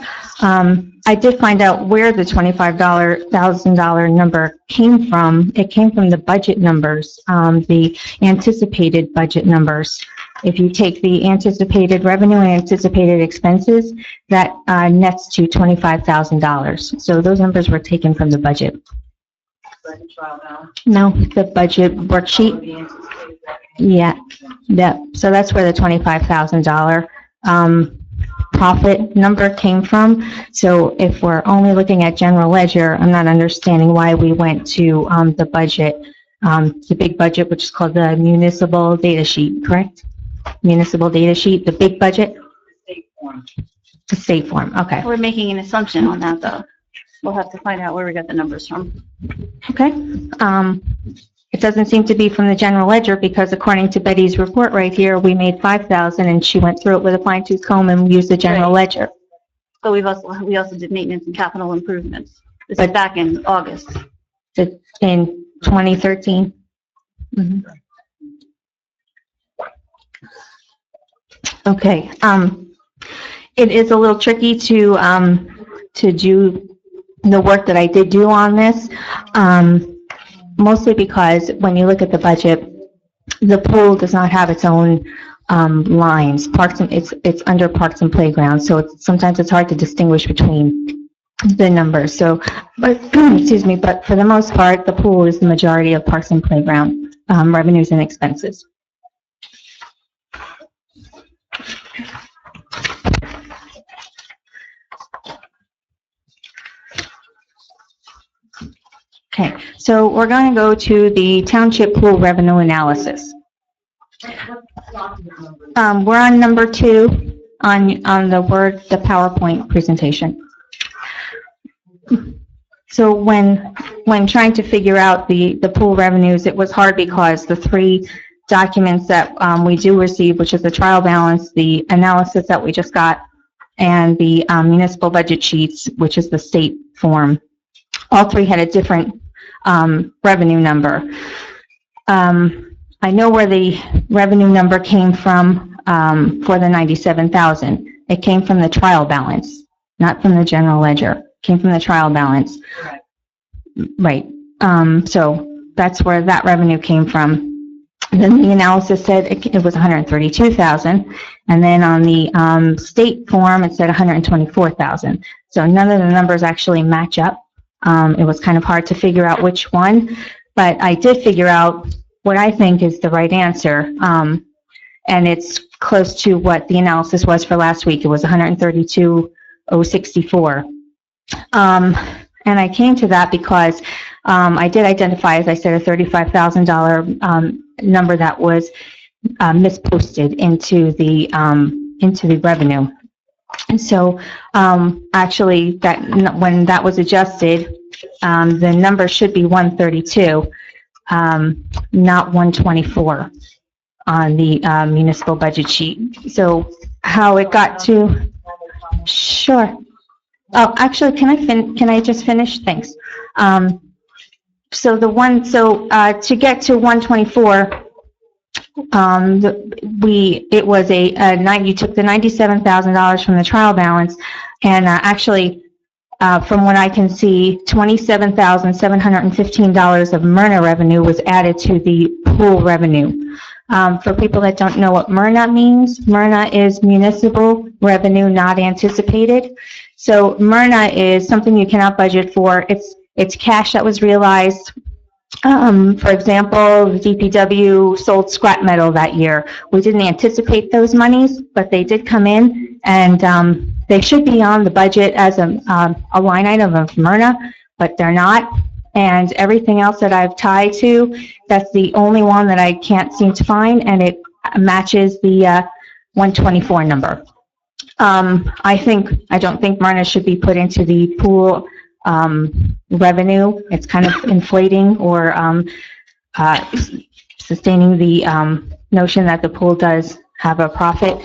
F: I did find out where the $25,000 number came from. It came from the budget numbers, the anticipated budget numbers. If you take the anticipated revenue and anticipated expenses, that nets to $25,000. So those numbers were taken from the budget. No, the budget worksheet. Yeah, so that's where the $25,000 profit number came from. So if we're only looking at general ledger, I'm not understanding why we went to the budget, the big budget, which is called the municipal data sheet, correct? Municipal data sheet, the big budget? The state form, okay.
C: We're making an assumption on that, though. We'll have to find out where we got the numbers from.
F: Okay. It doesn't seem to be from the general ledger because according to Betty's report right here, we made $5,000 and she went through it with a fine-tooth comb and used the general ledger.
C: But we also did maintenance and capital improvements. This is back in August.
F: In 2013. Mhm. Okay. It is a little tricky to do the work that I did do on this, mostly because when you look at the budget, the pool does not have its own lines. It's under Parks and Playgrounds, so sometimes it's hard to distinguish between the numbers. So, but excuse me, but for the most part, the pool is the majority of Parks and Playground revenues and expenses. Okay, so we're going to go to the Township pool revenue analysis. We're on number 2 on the PowerPoint presentation. So when trying to figure out the pool revenues, it was hard because the 3 documents that we do receive, which is the trial balance, the analysis that we just got, and the municipal budget sheets, which is the state form, all 3 had a different revenue number. I know where the revenue number came from for the $97,000. It came from the trial balance. not from the general ledger. Came from the trial balance.
K: Correct.
F: Right. So that's where that revenue came from. Then the analysis said it was 132,000, and then on the state form it said 124,000. So none of the numbers actually match up. It was kind of hard to figure out which one, but I did figure out what I think is the right answer, and it's close to what the analysis was for last week. It was 132,064. And I came to that because I did identify, as I said, a $35,000 number that was misposted into the revenue. And so actually, when that was adjusted, the number should be 132, not 124 on the municipal budget sheet. So how it got to, sure. Oh, actually, can I just finish? Thanks. So to get to 124, you took the $97,000 from the trial balance, and actually, from what I can see, $27,715 of MRNA revenue was added to the pool revenue. For people that don't know what MRNA means, MRNA is municipal revenue not anticipated. So MRNA is something you cannot budget for. It's cash that was realized. For example, the DPW sold scrap metal that year. We didn't anticipate those monies, but they did come in, and they should be on the budget as a line item of MRNA, but they're not. And everything else that I've tied to, that's the only one that I can't seem to find, and it matches the 124 number. I don't think MRNA should be put into the pool revenue. It's kind of inflating or sustaining the notion that the pool does have a profit.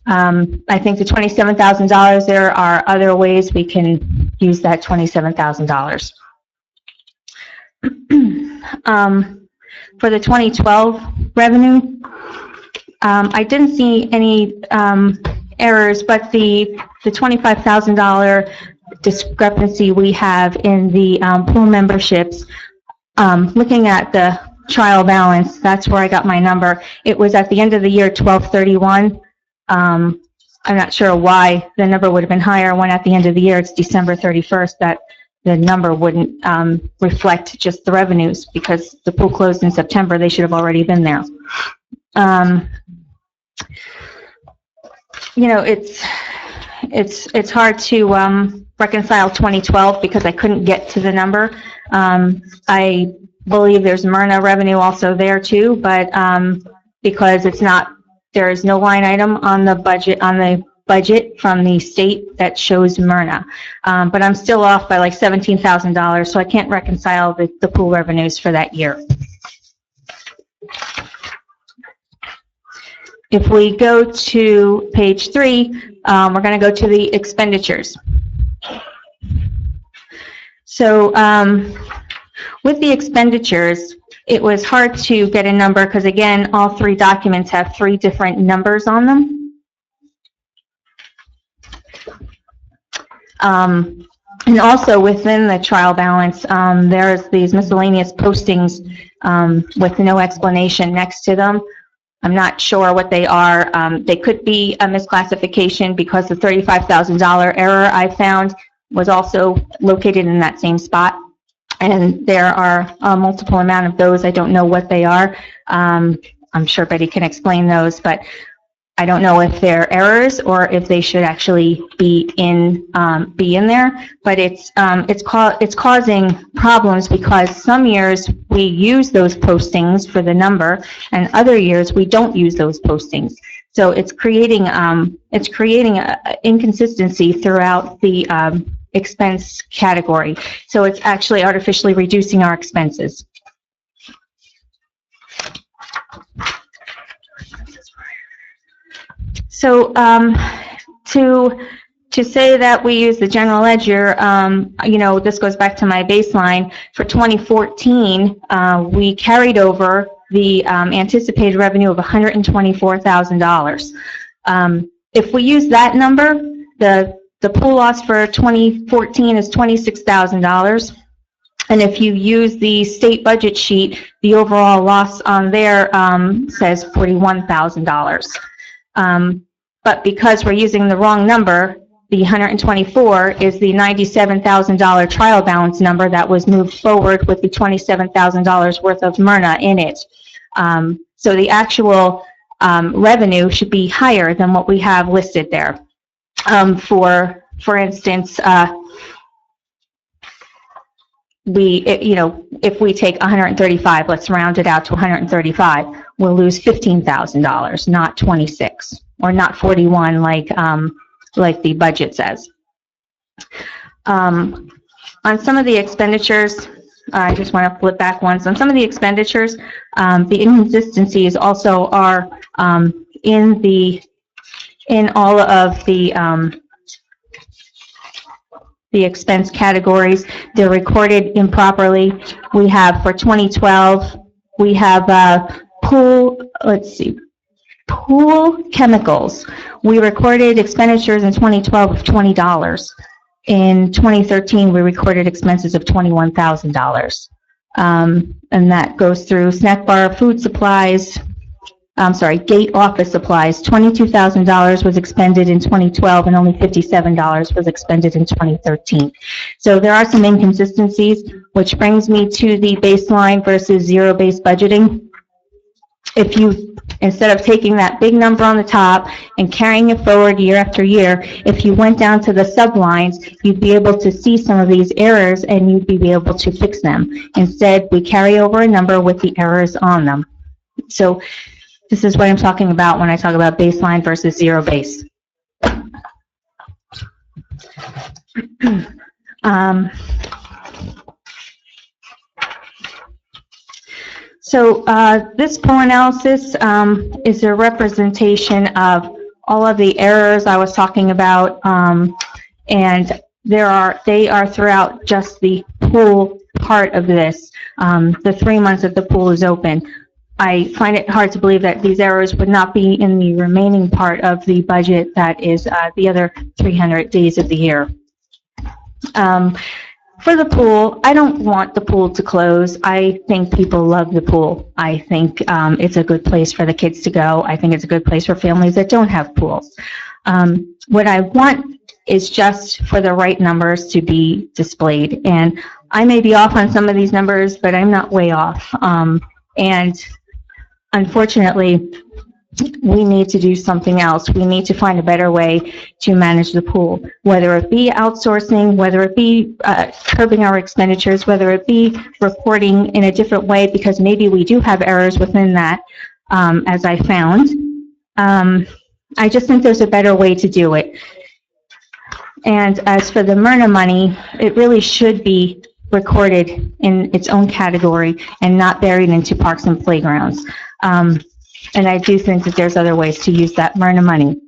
F: I think the $27,000, there are other ways we can use that $27,000. For the 2012 revenue, I didn't see any errors, but the $25,000 discrepancy we have in the pool memberships, looking at the trial balance, that's where I got my number. It was at the end of the year 12/31. I'm not sure why the number would have been higher when at the end of the year it's December 31st, that the number wouldn't reflect just the revenues, because the pool closed in September. They should have already been there. It's hard to reconcile 2012 because I couldn't get to the number. I believe there's MRNA revenue also there too, but because there is no line item on the budget from the state that shows MRNA. But I'm still off by like $17,000, so I can't reconcile the pool revenues for that year. If we go to page 3, we're going to go to the expenditures. So with the expenditures, it was hard to get a number because, again, all 3 documents have 3 different numbers on them. And also within the trial balance, there's these miscellaneous postings with no explanation next to them. I'm not sure what they are. They could be a misclassification because the $35,000 error I found was also located in that same spot. And there are a multiple amount of those. I don't know what they are. I'm sure Betty can explain those, but I don't know if they're errors or if they should actually be in there. But it's causing problems because some years we use those postings for the number, and other years we don't use those postings. So it's creating a inconsistency throughout the expense category. So it's actually artificially reducing our expenses. So to say that we use the general ledger, this goes back to my baseline. For 2014, we carried over the anticipated revenue of $124,000. If we use that number, the The pool loss for 2014 is $26,000. And if you use the state budget sheet, the overall loss on there says $41,000. But because we're using the wrong number, the 124 is the $97,000 trial balance number that was moved forward with the $27,000 worth of Myrna in it. So the actual revenue should be higher than what we have listed there. For instance, if we take 135, let's round it out to 135, we'll lose $15,000, not 26, or not 41 like the budget says. On some of the expenditures, I just want to flip back once. On some of the expenditures, the inconsistencies also are in all of the expense categories. They're recorded improperly. We have for 2012, we have pool chemicals. We recorded expenditures in 2012 of $20. In 2013, we recorded expenses of $21,000. And that goes through snack bar, food supplies, gate office supplies. $22,000 was expended in 2012 and only $57 was expended in 2013. So there are some inconsistencies, which brings me to the baseline versus zero-based budgeting. If you, instead of taking that big number on the top and carrying it forward year after year, if you went down to the sublines, you'd be able to see some of these errors and you'd be able to fix them. Instead, we carry over a number with the errors on them. So this is what I'm talking about when I talk about baseline versus zero base. So this pool analysis is a representation of all of the errors I was talking about, and they are throughout just the pool part of this, the 3 months that the pool is open. I find it hard to believe that these errors would not be in the remaining part of the budget that is the other 300 days of the year. For the pool, I don't want the pool to close. I think people love the pool. I think it's a good place for the kids to go. I think it's a good place for families that don't have pools. What I want is just for the right numbers to be displayed. And I may be off on some of these numbers, but I'm not way off. And unfortunately, we need to do something else. We need to find a better way to manage the pool, whether it be outsourcing, whether it be curbing our expenditures, whether it be reporting in a different way, because maybe we do have errors within that, as I found. I just think there's a better way to do it. And as for the Myrna money, it really should be recorded in its own category and not buried into parks and playgrounds. And I do think that there's other ways to use that Myrna money.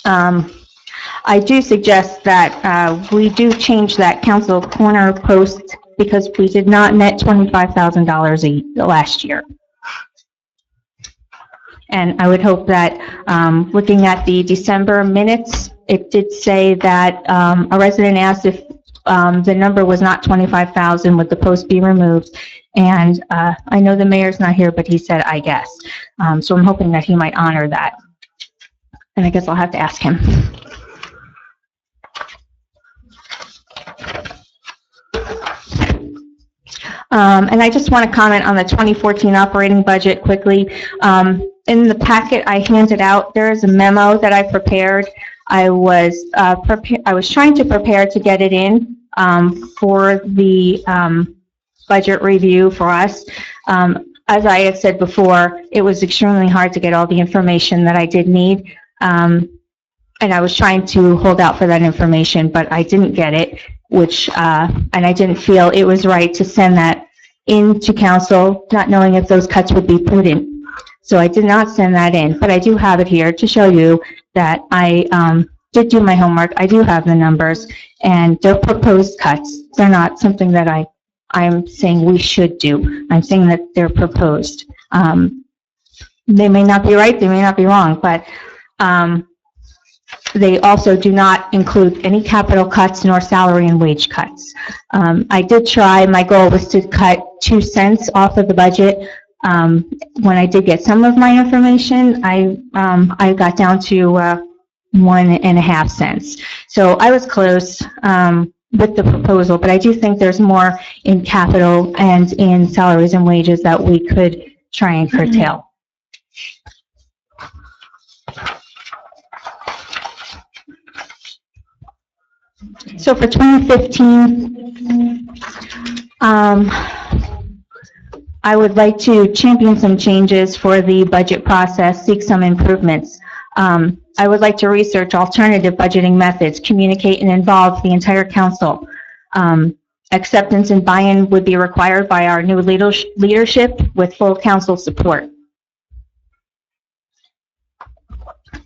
F: I do suggest that we do change that council corner post because we did not net $25,000 last year. And I would hope that looking at the December minutes, it did say that a resident asked if the number was not 25,000, would the post be removed? And I know the mayor's not here, but he said, I guess. So I'm hoping that he might honor that. And I guess I'll have to ask him. And I just want to comment on the 2014 operating budget quickly. In the packet I handed out, there is a memo that I prepared. I was trying to prepare to get it in for the budget review for us. As I had said before, it was extremely hard to get all the information that I did need. And I was trying to hold out for that information, but I didn't get it, and I didn't feel it was right to send that into council, not knowing if those cuts would be prudent. So I did not send that in, but I do have it here to show you that I did do my homework. I do have the numbers, and they're proposed cuts. They're not something that I'm saying we should do. I'm saying that they're proposed. They may not be right, they may not be wrong, but They also do not include any capital cuts nor salary and wage cuts. I did try, my goal was to cut 2 cents off of the budget. When I did get some of my information, I got down to 1.5 cents. So I was close with the proposal, but I do think there's more in capital and in salaries and wages that we could try and curtail. So for 2015, I would like to champion some changes for the budget process, seek some improvements. I would like to research alternative budgeting methods, communicate and involve the entire council. Acceptance and buy-in would be required by our new leadership with full council support.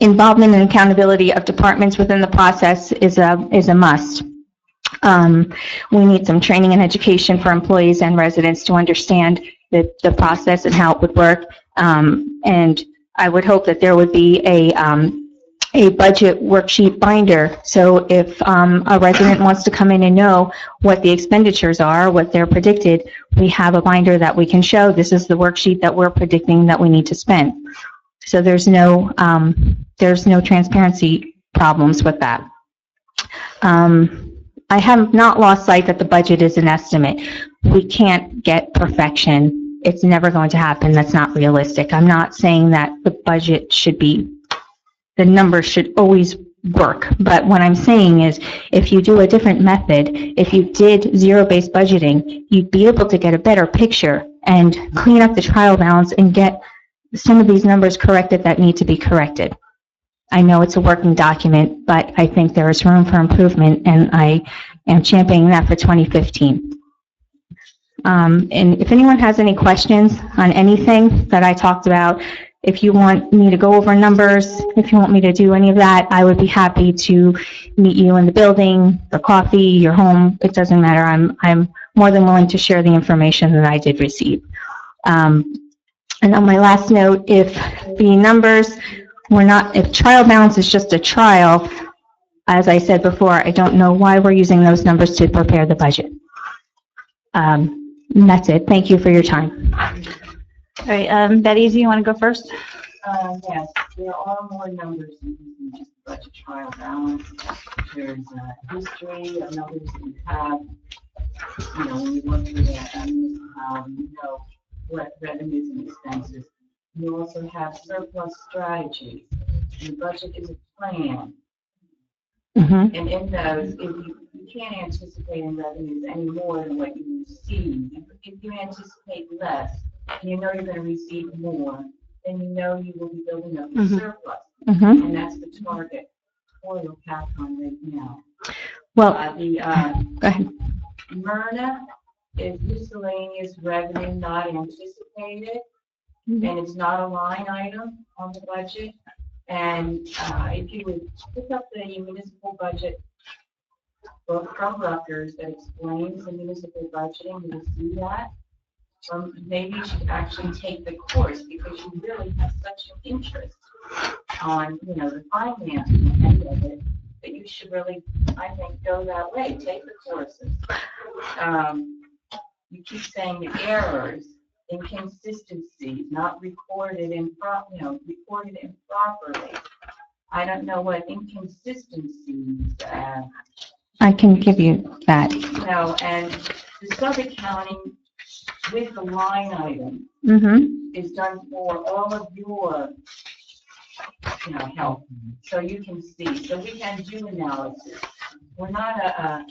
F: Involvement and accountability of departments within the process is a must. We need some training and education for employees and residents to understand the process and how it would work. And I would hope that there would be a budget worksheet binder. So if a resident wants to come in and know what the expenditures are, what they're predicted, we have a binder that we can show. This is the worksheet that we're predicting that we need to spend. So there's no transparency problems with that. I have not lost sight that the budget is an estimate. We can't get perfection. It's never going to happen. That's not realistic. I'm not saying that the budget should be, the numbers should always work. But what I'm saying is, if you do a different method, if you did zero-based budgeting, you'd be able to get a better picture and clean up the trial balance and get some of these numbers corrected that need to be corrected. I know it's a working document, but I think there is room for improvement, and I am championing that for 2015. And if anyone has any questions on anything that I talked about, if you want me to go over numbers, if you want me to do any of that, I would be happy to meet you in the building, for coffee, your home. It doesn't matter. I'm more than willing to share the information that I did receive. And on my last note, if the numbers were not, if trial balance is just a trial, as I said before, I don't know why we're using those numbers to prepare the budget. And that's it. Thank you for your time.
C: All right, Betty, do you want to go first?
K: Yes, there are more numbers than just budget trial balance. There's history of numbers that you have. You know, when you look through that, you know what revenues and expenses. You also have surplus strategies. The budget is a plan.
F: Mm-hmm.
K: And in those, if you can't anticipate in revenues any more than what you receive. If you anticipate less, and you know you're going to receive more, then you know you will be building up a surplus.
F: Mm-hmm.
K: And that's the target for Lopatcong right now.
F: Well,
K: Go ahead. Myrna is miscellaneous revenue not anticipated, and it's not a line item on the budget. And if you would pick up the municipal budget book from Rutgers that explains the municipal budgeting, you will see that. Maybe you should actually take the course, because you really have such an interest on, you know, the finance end of it, that you should really, I think, go that way. Take the courses. You keep saying errors, inconsistencies, not recorded recorded improperly. I don't know what inconsistencies.
F: I can give you that.
K: No, and the sub-accounting with the line item is done for all of your, help, so you can see. So we can do analysis. We're not a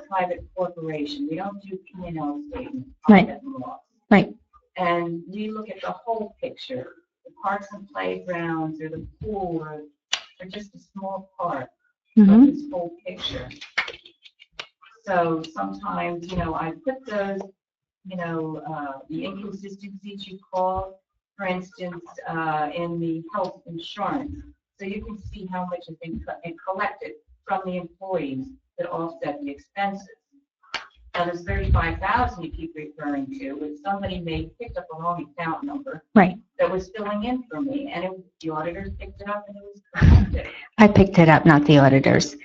K: private corporation. We don't do P&L statements.
F: Right. Right.
K: And we look at the whole picture. The parks and playgrounds, or the pool, or just a small part of this whole picture. So sometimes, I put those, the inconsistencies you call, for instance, in the health insurance. So you can see how much has been collected from the employees that offset the expenses. Now, there's 35,000 you keep referring to, which somebody may have picked up a wrong account number.
F: Right.
K: That was filling in for me, and the auditors picked it up and it was corrected.
F: I picked it up, not the auditors.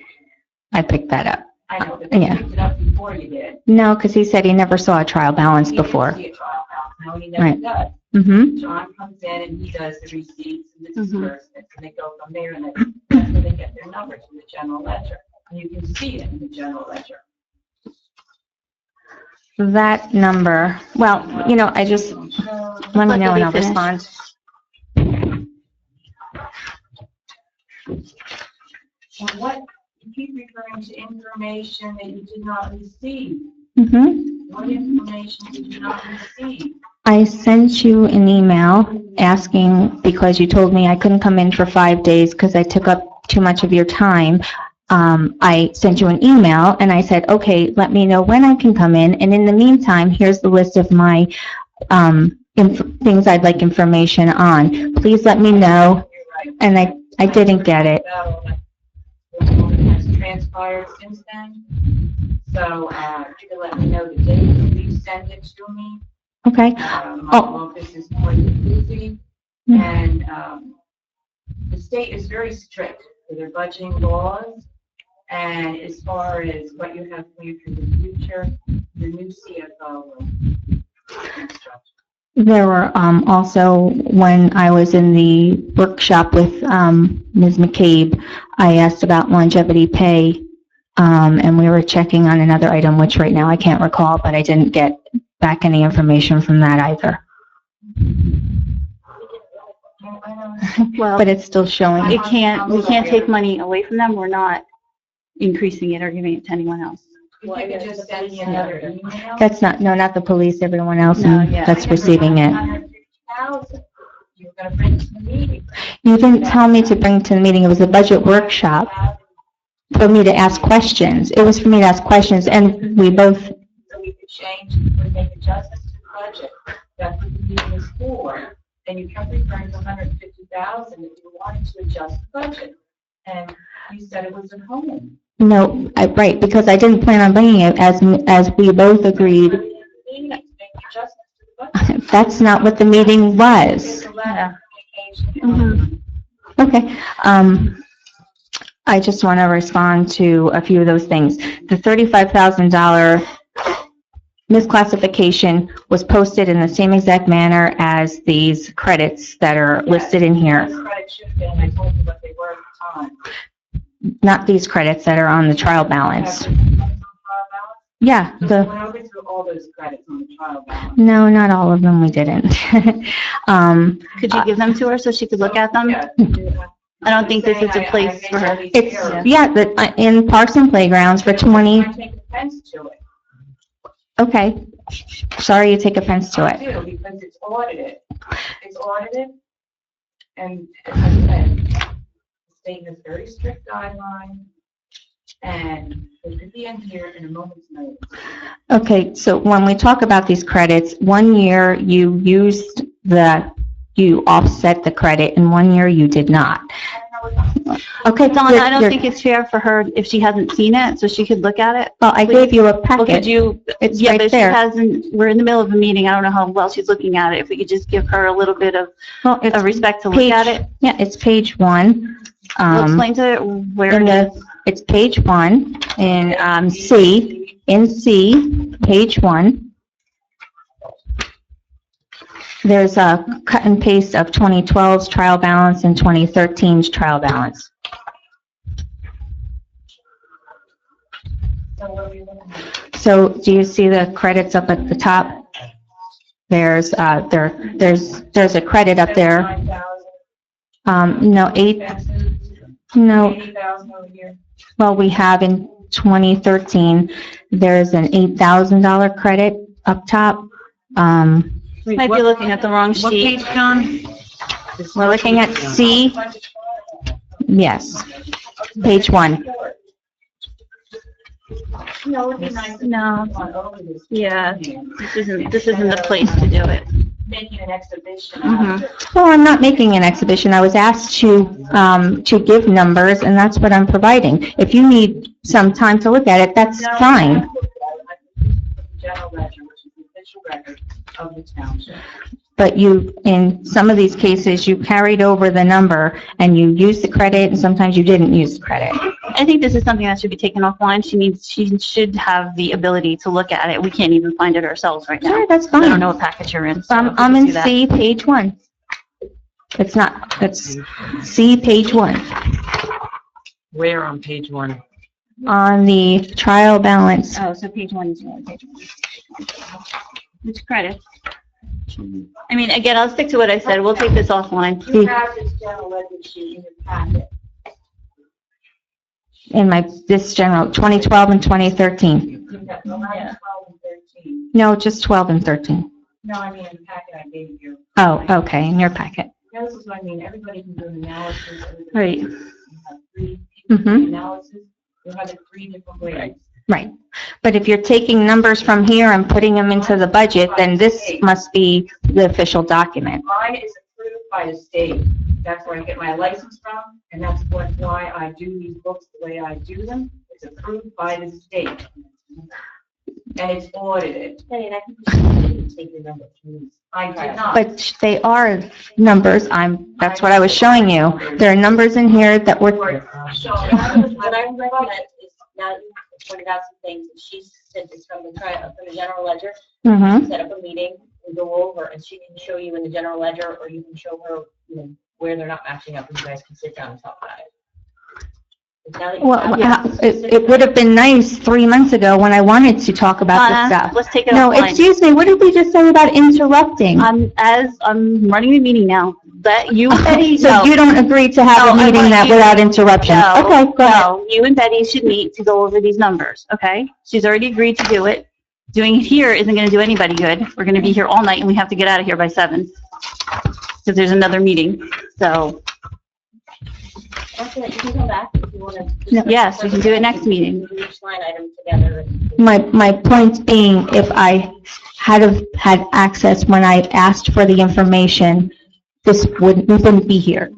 F: I picked that up.
K: I know, but they
F: Yeah.
K: picked it up before you did.
F: No, because he said he never saw a trial balance
K: He didn't
F: before.
K: see a trial balance. No, he never
F: Right.
K: does.
F: Mm-hmm.
K: John comes in and he does the receipts and the
C: Mhm.
K: disbursements, and they go from there, and that's where they get their numbers from the general ledger. And you can see it in the general ledger.
F: That number, well, you know, I just, let me know and I'll respond.
K: And what, you keep referring to information that you did not receive.
F: Mm-hmm.
K: What information did you not receive?
F: I sent you an email asking, because you told me I couldn't come in for 5 days because I took up too much of your time. I sent you an email and I said, okay, let me know when I can come in. And in the meantime, here's the list of my things I'd like information on. Please let me know. And I didn't get it.
K: What has transpired since then. So, you can let me know the date that you send it to me.
F: Okay.
K: My
F: Oh.
K: office is quite busy, and the state is very strict with their budgeting laws. And as far as what you have planned for the future, the new CFO will instruct.
F: There were also, when I was in the workshop with Ms. McCabe, I asked about longevity pay, and we were checking on another item, which right now I can't recall, but I didn't get back any information from that either.
C: Well,
F: But it's still showing.
C: we can't take money away from them. We're not increasing it or giving it to anyone else.
K: If you could just send me another email.
F: That's not the police, everyone else
C: No, yeah.
F: that's receiving it.
K: 150,000. You're gonna bring to the meeting.
F: You didn't tell me to bring to the meeting, it was a budget workshop for me to ask questions. It was for me to ask questions, and we both,
K: So we could change, we make adjustments to the budget. That's what the meeting is for. And you kept referring to 150,000 if you wanted to adjust the budget. And you said it was at home.
F: no, right, because I didn't plan on bringing it, as we both agreed.
K: Meeting to make adjustments to the budget.
F: That's not what the meeting was.
K: There's a letter of communication.
F: Okay, I just want to respond to a few of those things. The $35,000 misclassification was posted in the same exact manner as these credits that are listed in here.
K: Those credits should have been, I told you what they were at the time.
F: Not these credits that are on the trial balance.
K: Have you done some trial balance?
F: Yeah,
K: We
F: the,
K: went over through all those credits on the trial balance.
F: no, not all of them, we didn't.
C: Could you give them to her so she could look at them?
K: Yeah.
C: I don't think this is a place for her.
F: It's, yeah, in parks and playgrounds for 20,
K: I take offense to it.
F: okay. Sorry you take offense to
K: I
F: it.
K: do, because it's audited. It's audited, and as I said, the state has very strict guidelines, and it could be in here in a moment's notice.
F: Okay, so when we talk about these credits, 1 year you used you offset the credit, and 1 year you did not. Okay,
C: Donna, I don't think it's fair for her if she hasn't seen it, so she could look at it.
F: Well, I gave you a
C: Well, could
F: packet.
C: you,
F: It's
C: yeah,
F: right
C: but she
F: there.
C: hasn't, we're in the middle of a meeting. I don't know how well she's looking at it. If we could just give her a little bit of
F: Well, it's
C: respect to look at it.
F: Yeah, it's page 1.
C: We'll explain to her where
F: in
C: it
F: the-
C: is.
F: It's page 1 in C, page 1. There's a cut and paste of 2012's trial balance and 2013's trial balance.
K: So what are we looking at?
F: So do you see the credits up at the top? There's a credit up there.
K: 9,000,
F: No, no,
K: 80,000 over here.
F: well, we have in 2013, there's an $8,000 credit up top.
C: Might be looking at the wrong
J: What
C: sheet.
J: page, John?
F: We're looking at C, yes, page 1.
K: No, it'd be nice. if
C: No.
K: we went over this.
C: Yeah, this isn't the place to do it.
K: Making an exhibition
C: Mhm.
K: out of it.
F: Well, I'm not making an exhibition. I was asked to give numbers, and that's what I'm providing. If you need some time to look at it, that's fine.
K: general ledger, which is the official record of the township.
F: But you, in some of these cases, you carried over the number and you used the credit and sometimes you didn't use the credit.
C: I think this is something that should be taken offline. She should have the ability to look at it. We can't even find it ourselves right now.
F: Sure, that's
C: I don't
F: fine.
C: know what package you're in. so
F: I'm
C: we can
F: in
C: see that.
F: C, page 1. It's not, it's C, page 1,
J: Where on page 1?
F: on the trial balance.
C: Oh, so page 1 is the only page. It's credit. I mean, again, I'll stick to what I said. We'll take this offline.
B: You have this general ledger sheet in your packet.
F: In this general, 2012 and 2013.
K: You have 11, 12, and 13.
F: No, just 12 and 13.
K: No, I mean, in the packet I gave you.
F: Oh, okay, in your packet.
K: This is what I mean, everybody can do an analysis. everybody
C: Right.
K: can have three
F: Mm-hmm,
K: analysis, you'll have it 3 different ways.
F: right. But if you're taking numbers from here and putting them into the budget, then this must be the official document.
K: Mine is approved by the state. That's where I get my license from, and that's why I do these books the way I do them. It's approved by the state. And it's audited.
B: Hey, and I think you should take your number from these.
K: I did not.
F: But they are numbers, that's what I was showing you. There are numbers in here that were,
B: So what I recommend is, now that you've pointed out some things, and she said this from the general ledger,
F: mm-hmm,
B: set up a meeting and go over, and she can show you in the general ledger, or you can show her, where they're not matching up, and you guys can sit down and talk about it. Now that you
F: well,
B: have this
F: it would have been nice 3 months ago when I wanted to talk about this stuff.
C: Let's take it
F: No,
C: offline.
F: excuse me, what did we just say about interrupting?
C: I'm running the meeting now. That you and Betty,
F: So you don't agree to have
C: No,
F: a
C: I
F: meeting
C: want
F: that
C: you-
F: without interruption?
C: No,
F: Okay, go ahead.
C: no, you and Betty should meet to go over these numbers, okay? She's already agreed to do it. Doing it here isn't gonna do anybody good. We're gonna be here all night and we have to get out of here by 7. Because there's another meeting, so,
B: After that, you can come back if you want
F: No.
B: to.
C: yes, we can do it next meeting.
B: Each line item together.
F: My point being, if I had access when I asked for the information, we wouldn't be here.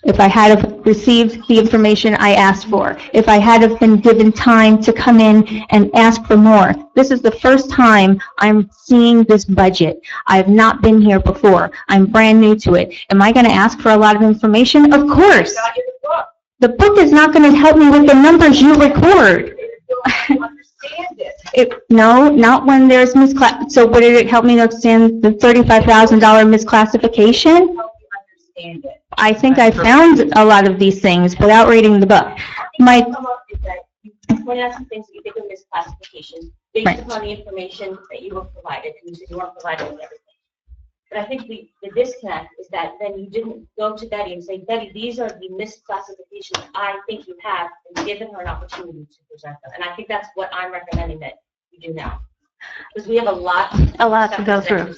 F: If I had have received the information I asked for, if I had have been given time to come in and ask for more. This is the first time I'm seeing this budget. I have not been here before. I'm brand new to it. Am I going to ask for a lot of information? Of course. The book is not going to help me with the numbers you record.
K: Understand it.
F: No, not when there's so would it help me to understand the $35,000 misclassification?
K: Help you understand it.
F: I think I found a lot of these things without reading the book. My,
B: Come up is that you pointed out some things that you think are misclassifications based
F: Right.
B: upon the information that you were provided, and you said you weren't provided with everything. But I think the disconnect is that then you didn't go to Betty and say, Betty, these are the misclassifications I think you have, and given her an opportunity to present them. And I think that's what I'm recommending that you do now. Because we have a lot.
C: to go through.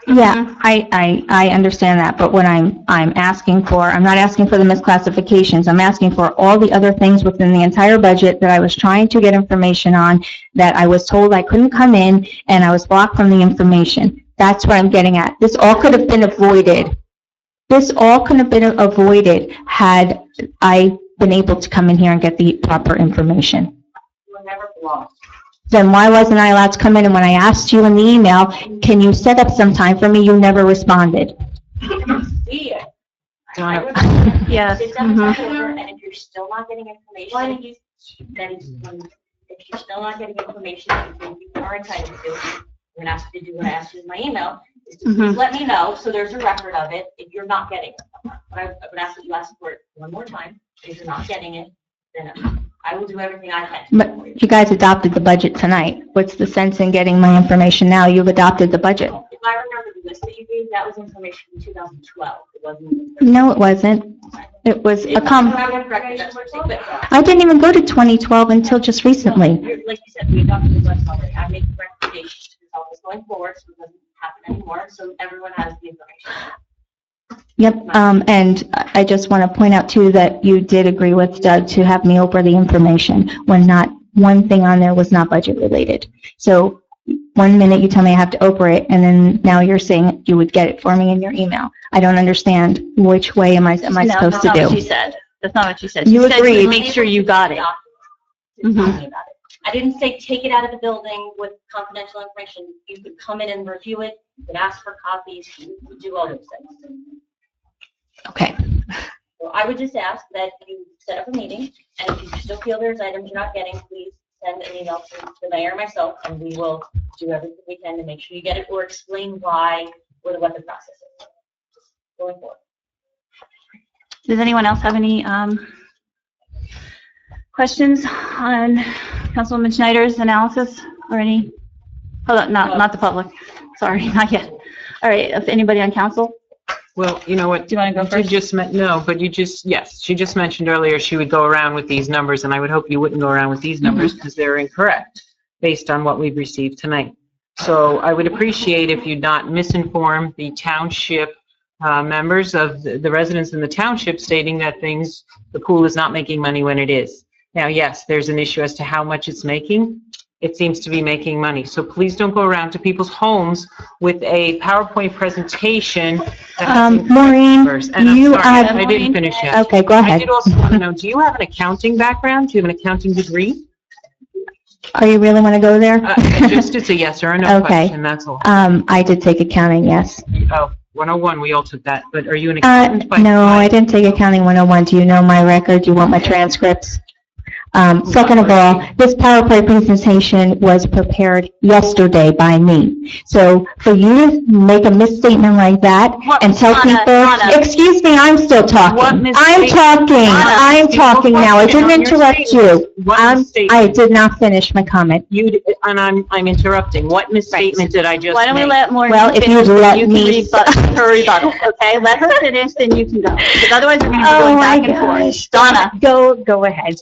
F: yeah, I understand that, but what I'm asking for, I'm not asking for the misclassifications. I'm asking for all the other things within the entire budget that I was trying to get information on, that I was told I couldn't come in, and I was blocked from the information. That's what I'm getting at. This all could have been avoided. This all could have been avoided had I been able to come in here and get the proper information.
K: You were never blocked.
F: Then why wasn't I allowed to come in? And when I asked you in the email, can you set up some time for me, you never responded.
K: See it.
J: Donna,
C: Yes,
B: Sit down and
C: mhm.
B: talk over, and if you're still not getting information, then if you're still not getting information that you think you are entitled to, I'm gonna ask you to do what I asked you in my email, is to please let me know, so there's a record of it, if you're not getting it. But I would ask that you ask for it one more time. If you're not getting it, then I will do everything I can to
F: But
B: for you.
F: you guys adopted the budget tonight. What's the sense in getting my information now? You've adopted the budget.
B: If I remember the list that you gave, that was information from 2012. It wasn't.
F: No, it wasn't. It was a
B: If I'm correct, that's what I'm saying, but
F: I didn't even go to 2012 until just recently.
B: like you said, we adopted the list already. I make recommendations to resolve this going forward, so it doesn't happen anymore, so everyone has the information.
F: Yep, and I just want to point out too that you did agree with Doug to have me over the information when not one thing on there was not budget related. So 1 minute you tell me I have to Oprah it, and then now you're saying you would get it for me in your email. I don't understand which way am I
C: No,
F: supposed
C: that's
F: to
C: not what she
F: do?
C: said. That's not what she said.
F: You
C: She said to
F: agreed.
C: make sure you got it.
B: Tell me about it. I didn't say take it out of the building with confidential information. You could come in and review it, you could ask for copies, you could do all those things.
F: Okay.
B: So I would just ask that you set up a meeting, and if you still feel there's items you're not getting, please send an email to the mayor or myself, and we will do everything we can to make sure you get it, or explain why, or what the process is going forward.
C: Does anyone else have any questions on Councilwoman Schneider's analysis or any? Hold on, not the public. Sorry, not yet. All right, if anybody on council?
J: Well, you know what?
C: Do you want to go
J: You
C: first?
J: just meant, no, but you just, yes, she just mentioned earlier she would go around with these numbers, and I would hope you wouldn't go around with these numbers because they're incorrect based on what we've received tonight. So I would appreciate if you'd not misinform the township members of the residents in the township stating that the pool is not making money when it is. Now, yes, there's an issue as to how much it's making. It seems to be making money. So please don't go around to people's homes with a PowerPoint presentation. that has incorrect
F: Maureen,
J: numbers. And I'm
F: you
J: sorry,
F: are-
J: I didn't finish yet.
F: Okay, go
J: I
F: ahead.
J: did also want to know, do you have an accounting background? Do you have an accounting degree?
F: Oh, you really want to go there?
J: Just it's a yes or a no
F: Okay.
J: question, that's all.
F: I did take accounting, yes.
J: Oh, 101, we all took that, but are you an accountant by?
F: No, I didn't take accounting 101. Do you know my record? Do you want my transcripts? Second of all, this PowerPoint presentation was prepared yesterday by me. So for you to make a misstatement like that
C: What-
F: and tell
C: Donna,
F: people,
C: Donna.
F: excuse me, I'm still
J: What
F: talking. I'm
J: misstatement?
F: talking.
J: Donna,
F: I'm
J: people
F: talking now. I
J: question
F: didn't
J: on your
F: interrupt
J: statement.
F: you.
J: What
F: I
J: misstatement?
F: did not finish my comment.
J: And I'm interrupting. What misstatement did I just
C: Why don't we
J: make?
C: let Maureen
F: Well, if
C: finish,
F: you'd
C: then
F: let
C: you can
F: me-
C: rebut her rebuttal, okay? Let her finish, then you can go. Because otherwise we're going to be
F: Oh
C: going
F: my
C: back and forth.
F: gosh.
C: Donna,
F: Go ahead.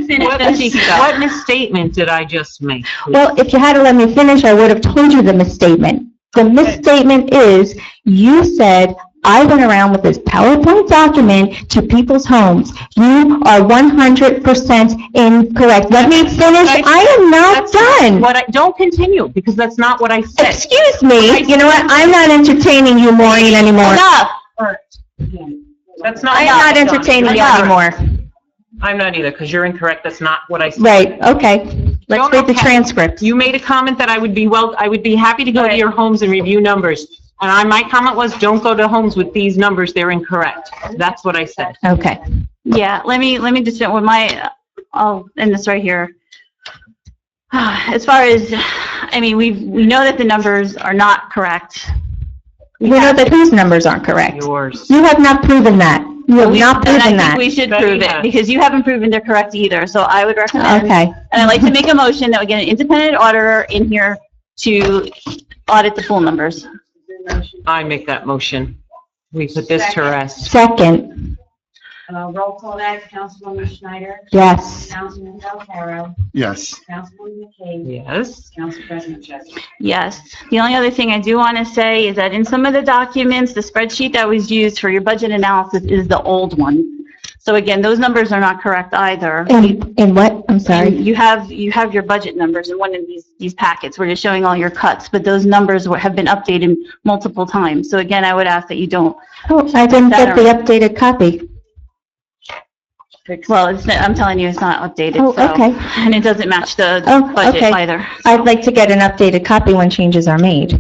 C: finish, then she can go.
J: What misstatement did I just make?
F: Well, if you had to let me finish, I would have told you the misstatement. The misstatement is, you said, I went around with this PowerPoint document to people's homes. You are 100% incorrect. Let me finish. I am not done.
J: Don't continue, because that's not what I said.
F: Excuse me. You know what? I'm not entertaining you, Maureen, anymore.
C: Enough.
J: That's not.
F: I'm not entertaining you anymore.
J: I'm not either, because you're incorrect. That's not what I said.
F: Right, okay. Let's
J: Don't
F: read the
J: okay.
F: transcript.
J: You made a comment that I would be happy to go to your homes and review numbers. And my comment was, don't go to homes with these numbers, they're incorrect. That's what I said.
F: Okay.
C: Yeah, let me just, with I'll end this right here. As far as, I mean, we know that the numbers are not correct.
F: We know that whose numbers aren't correct.
J: Yours.
F: You have not proven that. You have not
C: And I
F: proven
C: think
F: that.
C: we should
J: Betty
C: prove it,
J: has.
C: because you haven't proven they're correct either. So I would recommend.
F: Okay.
C: And I'd like to make a motion that we get an independent auditor in here to audit the pool numbers.
J: I make that motion. We put this to rest.
F: Second,
K: Roll call that, Councilwoman Schneider,
F: yes.
K: Councilman Valcarro,
D: Yes.
K: Councilwoman McKay,
J: Yes.
K: Council President Chesney.
C: Yes. The only other thing I do want to say is that in some of the documents, the spreadsheet that was used for your budget analysis is the old one. So again, those numbers are not correct either.
F: In what? I'm
C: And
F: sorry.
C: you have your budget numbers in one of these packets where you're showing all your cuts, but those numbers have been updated multiple times. So again, I would ask that you don't.
F: Oh, I didn't get the updated copy.
C: Well, I'm telling you, it's not updated.
F: Oh,
C: so-
F: okay.
C: And it doesn't match the
F: Oh,
C: budget
F: okay.
C: either.
F: I'd like to get an updated copy when changes are made.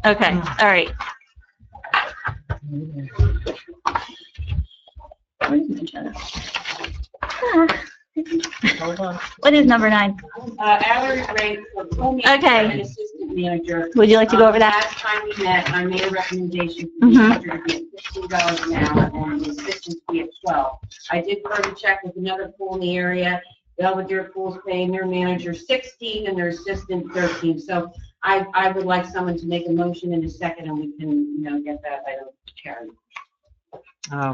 C: Okay, all right. Where is my agenda?
J: Hold on.
C: What is number 9?
K: Hourly rate for pool manager
C: Okay.
K: and assistant manager.
C: Would you like to go over that?
K: Last time we met, I made a recommendation for the
C: Mhm.
K: manager to be at $15 an hour and the assistant to be at 12. I did further check with another pool in the area. Belvedere Pool's paying their manager 16 and their assistant 13. So I would like someone to make a motion in a second and we can, get that item carried.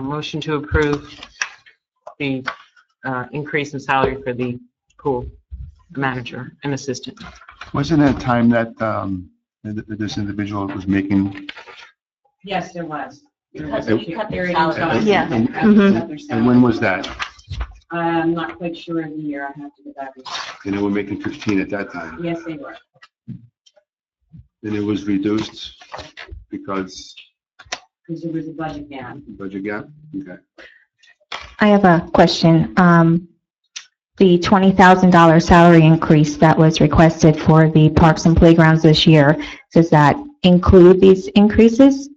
J: Motion to approve the increase in salary for the pool manager and assistant.
D: Wasn't there a time that this individual was making,
K: Yes, there was.
B: Because
D: And-
B: we cut their
K: Very
B: salary.
K: good.
C: Yeah.
D: and-
C: Mhm.
D: and when was that?
K: I'm not quite sure of the year. I have to go back.
D: And they were making 15 at that time.
K: Yes, they were.
D: And it was reduced because
K: Because there was a budget gap.
D: budget gap? Okay.
F: I have a question. the $20,000 salary increase that was requested for the parks and playgrounds this year, does that include these increases?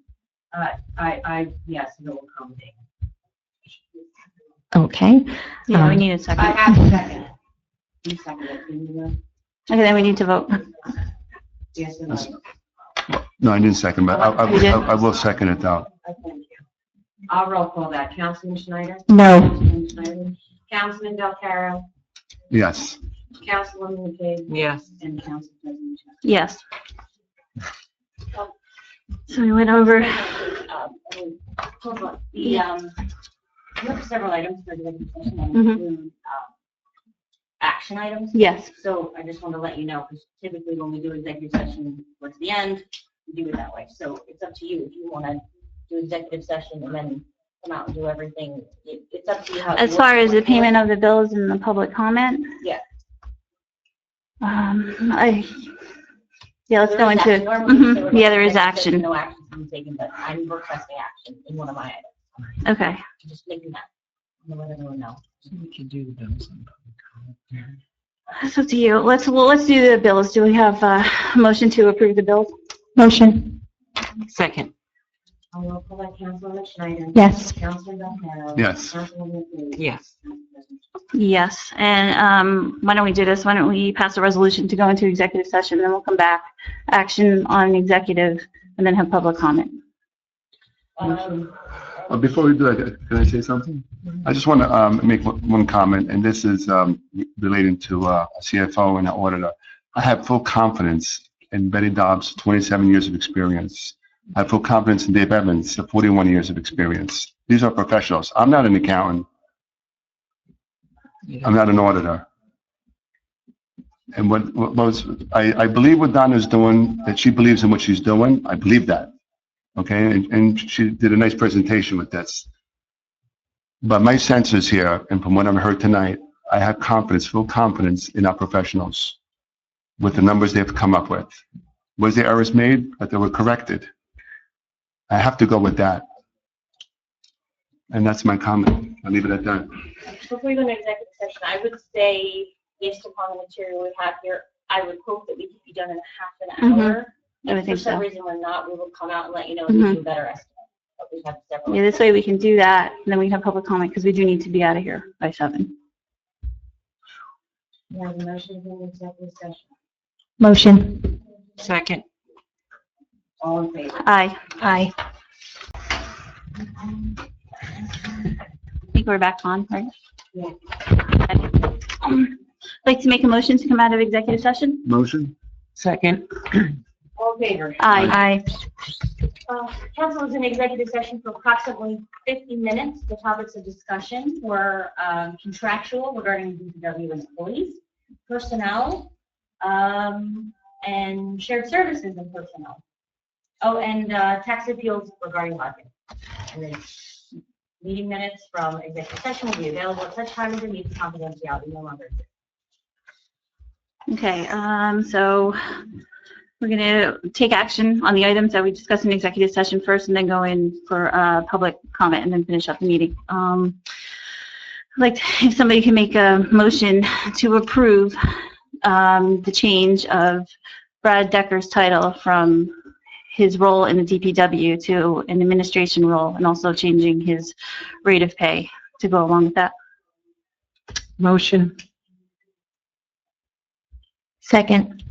K: Yes, it will accommodate.
F: Okay.
C: Yeah, we
F: Um,
C: need a
K: I
C: second.
K: have a second. You second it, didn't you?
C: Okay, then we need to vote.
K: Yes or no?
D: No, I didn't second, but
C: You did?
D: I will second it though.
K: I thank you. I'll roll call that. Councilman Schneider?
F: No.
K: Councilman Schneider? Councilman Del Caro?
D: Yes.
K: Councilwoman McCabe?
J: Yes.
K: And Council President Chesky.
C: Yes. So we went over,
B: Hold on. We have several items for the executive session that
C: Mhm.
B: include, action items.
C: yes.
B: So I just want to let you know, because typically when we do executive session towards the end, we do it that way. So it's up to you if you want to do executive session and then come out and do everything. It's up to you how.
C: As far as the payment of the bills and the public comment?
B: Yeah.
C: Let's go into, yeah, there is action.
B: No action to be taken, but I'm requesting action in one of my items.
C: Okay.
B: Just making that, I'm gonna let everyone know.
J: We can do the bills and public comment.
C: It's up to you. Let's do the bills. Do we have a motion to approve the bills?
F: Motion.
J: Second.
K: I'll roll call that. Councilwoman Schneider?
F: Yes.
K: Councilman Del Caro?
D: Yes.
K: Councilwoman McCabe?
J: Yes.
K: Council President Chesky.
C: Yes. And why don't we do this? Why don't we pass a resolution to go into executive session, then we'll come back, action on executive, and then have public comment.
D: Before we do that, can I say something? I just want to make one comment, and this is relating to a CFO and an auditor. I have full confidence in Betty Dobbs' 27 years of experience. I have full confidence in Dave Evans, 41 years of experience. These are professionals. I'm not an accountant. I'm not an auditor. And I believe what Donna's doing, that she believes in what she's doing. I believe that. Okay, and she did a nice presentation with this. But my sense is here, and from what I've heard tonight, I have confidence, full confidence in our professionals with the numbers they've come up with. Was there errors made, but they were corrected? I have to go with that. And that's my comment. I'll leave it at that.
B: Before we go into executive session, I would say, based upon the material we have here, I would hope that we could be done in half an hour.
C: I would
B: If for
C: think
B: some
C: so.
B: reason we're not, we will come out and let you know and give you a better estimate. But we have several.
C: Yeah, this way we can do that, and then we have public comment, because we do need to be out of here by 7.
K: You have a motion for the executive session.
F: Motion.
J: Second.
K: All in favor?
C: Aye.
F: Aye.
C: I think we're back on, right?
K: Yeah.
C: I'd like to make a motion to come out of executive session?
D: Motion?
J: Second.
K: All in favor?
C: Aye.
B: Council is in executive session for approximately 50 minutes. The topics of discussion were contractual regarding DPW employees, personnel, and shared services and personnel. Oh, and tax appeals regarding market. And then meeting minutes from executive session will be available at such time as it meets confidentiality no longer.
C: Okay, so we're going to take action on the items that we discussed in executive session first, and then go in for public comment, and then finish up the meeting. I'd like to, if somebody can make a motion to approve the change of Brad Decker's title from his role in the DPW to an administration role, and also changing his rate of pay to go along with that.
J: Motion.
F: Second.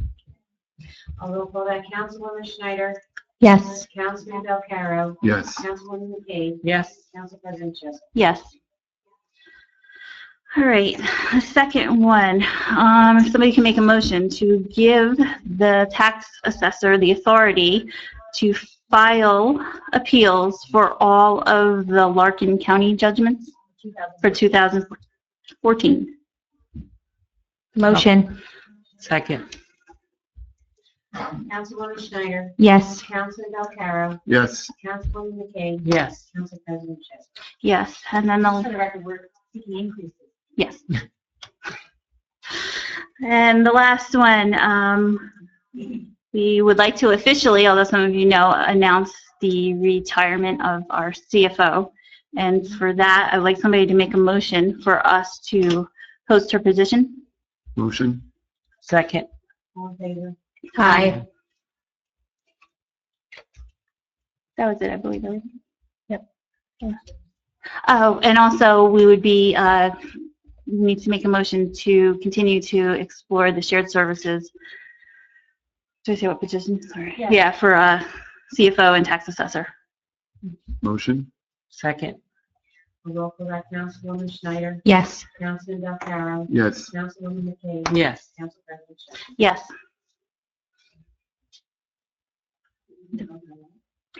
K: I'll roll call that. Councilwoman Schneider?
F: Yes.
K: Councilman Del Caro?
D: Yes.
K: Councilwoman McCabe?
J: Yes.
K: Council President Chesky.
C: Yes. All right, the second one, if somebody can make a motion to give the tax assessor the authority to file appeals for all of the Larkin County judgments for 2014.
F: Motion.
J: Second.
K: Councilwoman Schneider?
F: Yes.
K: Councilman Del Caro?
D: Yes.
K: Councilwoman McCabe?
J: Yes.
K: Council President Chesky.
C: Yes, and then
B: For
C: the,
B: the record, we're seeking increases.
C: yes. And the last one, we would like to officially, although some of you know, announce the retirement of our CFO. And for that, I'd like somebody to make a motion for us to post her position.
D: Motion?
J: Second.
K: All in favor?
F: Aye.
C: That was it, I believe. Right? Yep. Oh, and also we would be, need to make a motion to continue to explore the shared services. Did I say what position? Sorry.
B: Yeah.
C: Yeah, for CFO and tax assessor.
D: Motion?
J: Second.
K: Roll call that, Councilwoman Schneider,
F: Yes.
K: Councilman Valcarro,
D: Yes.
K: Councilwoman McKay.
J: Yes.
K: Council President Schiff.
C: Yes.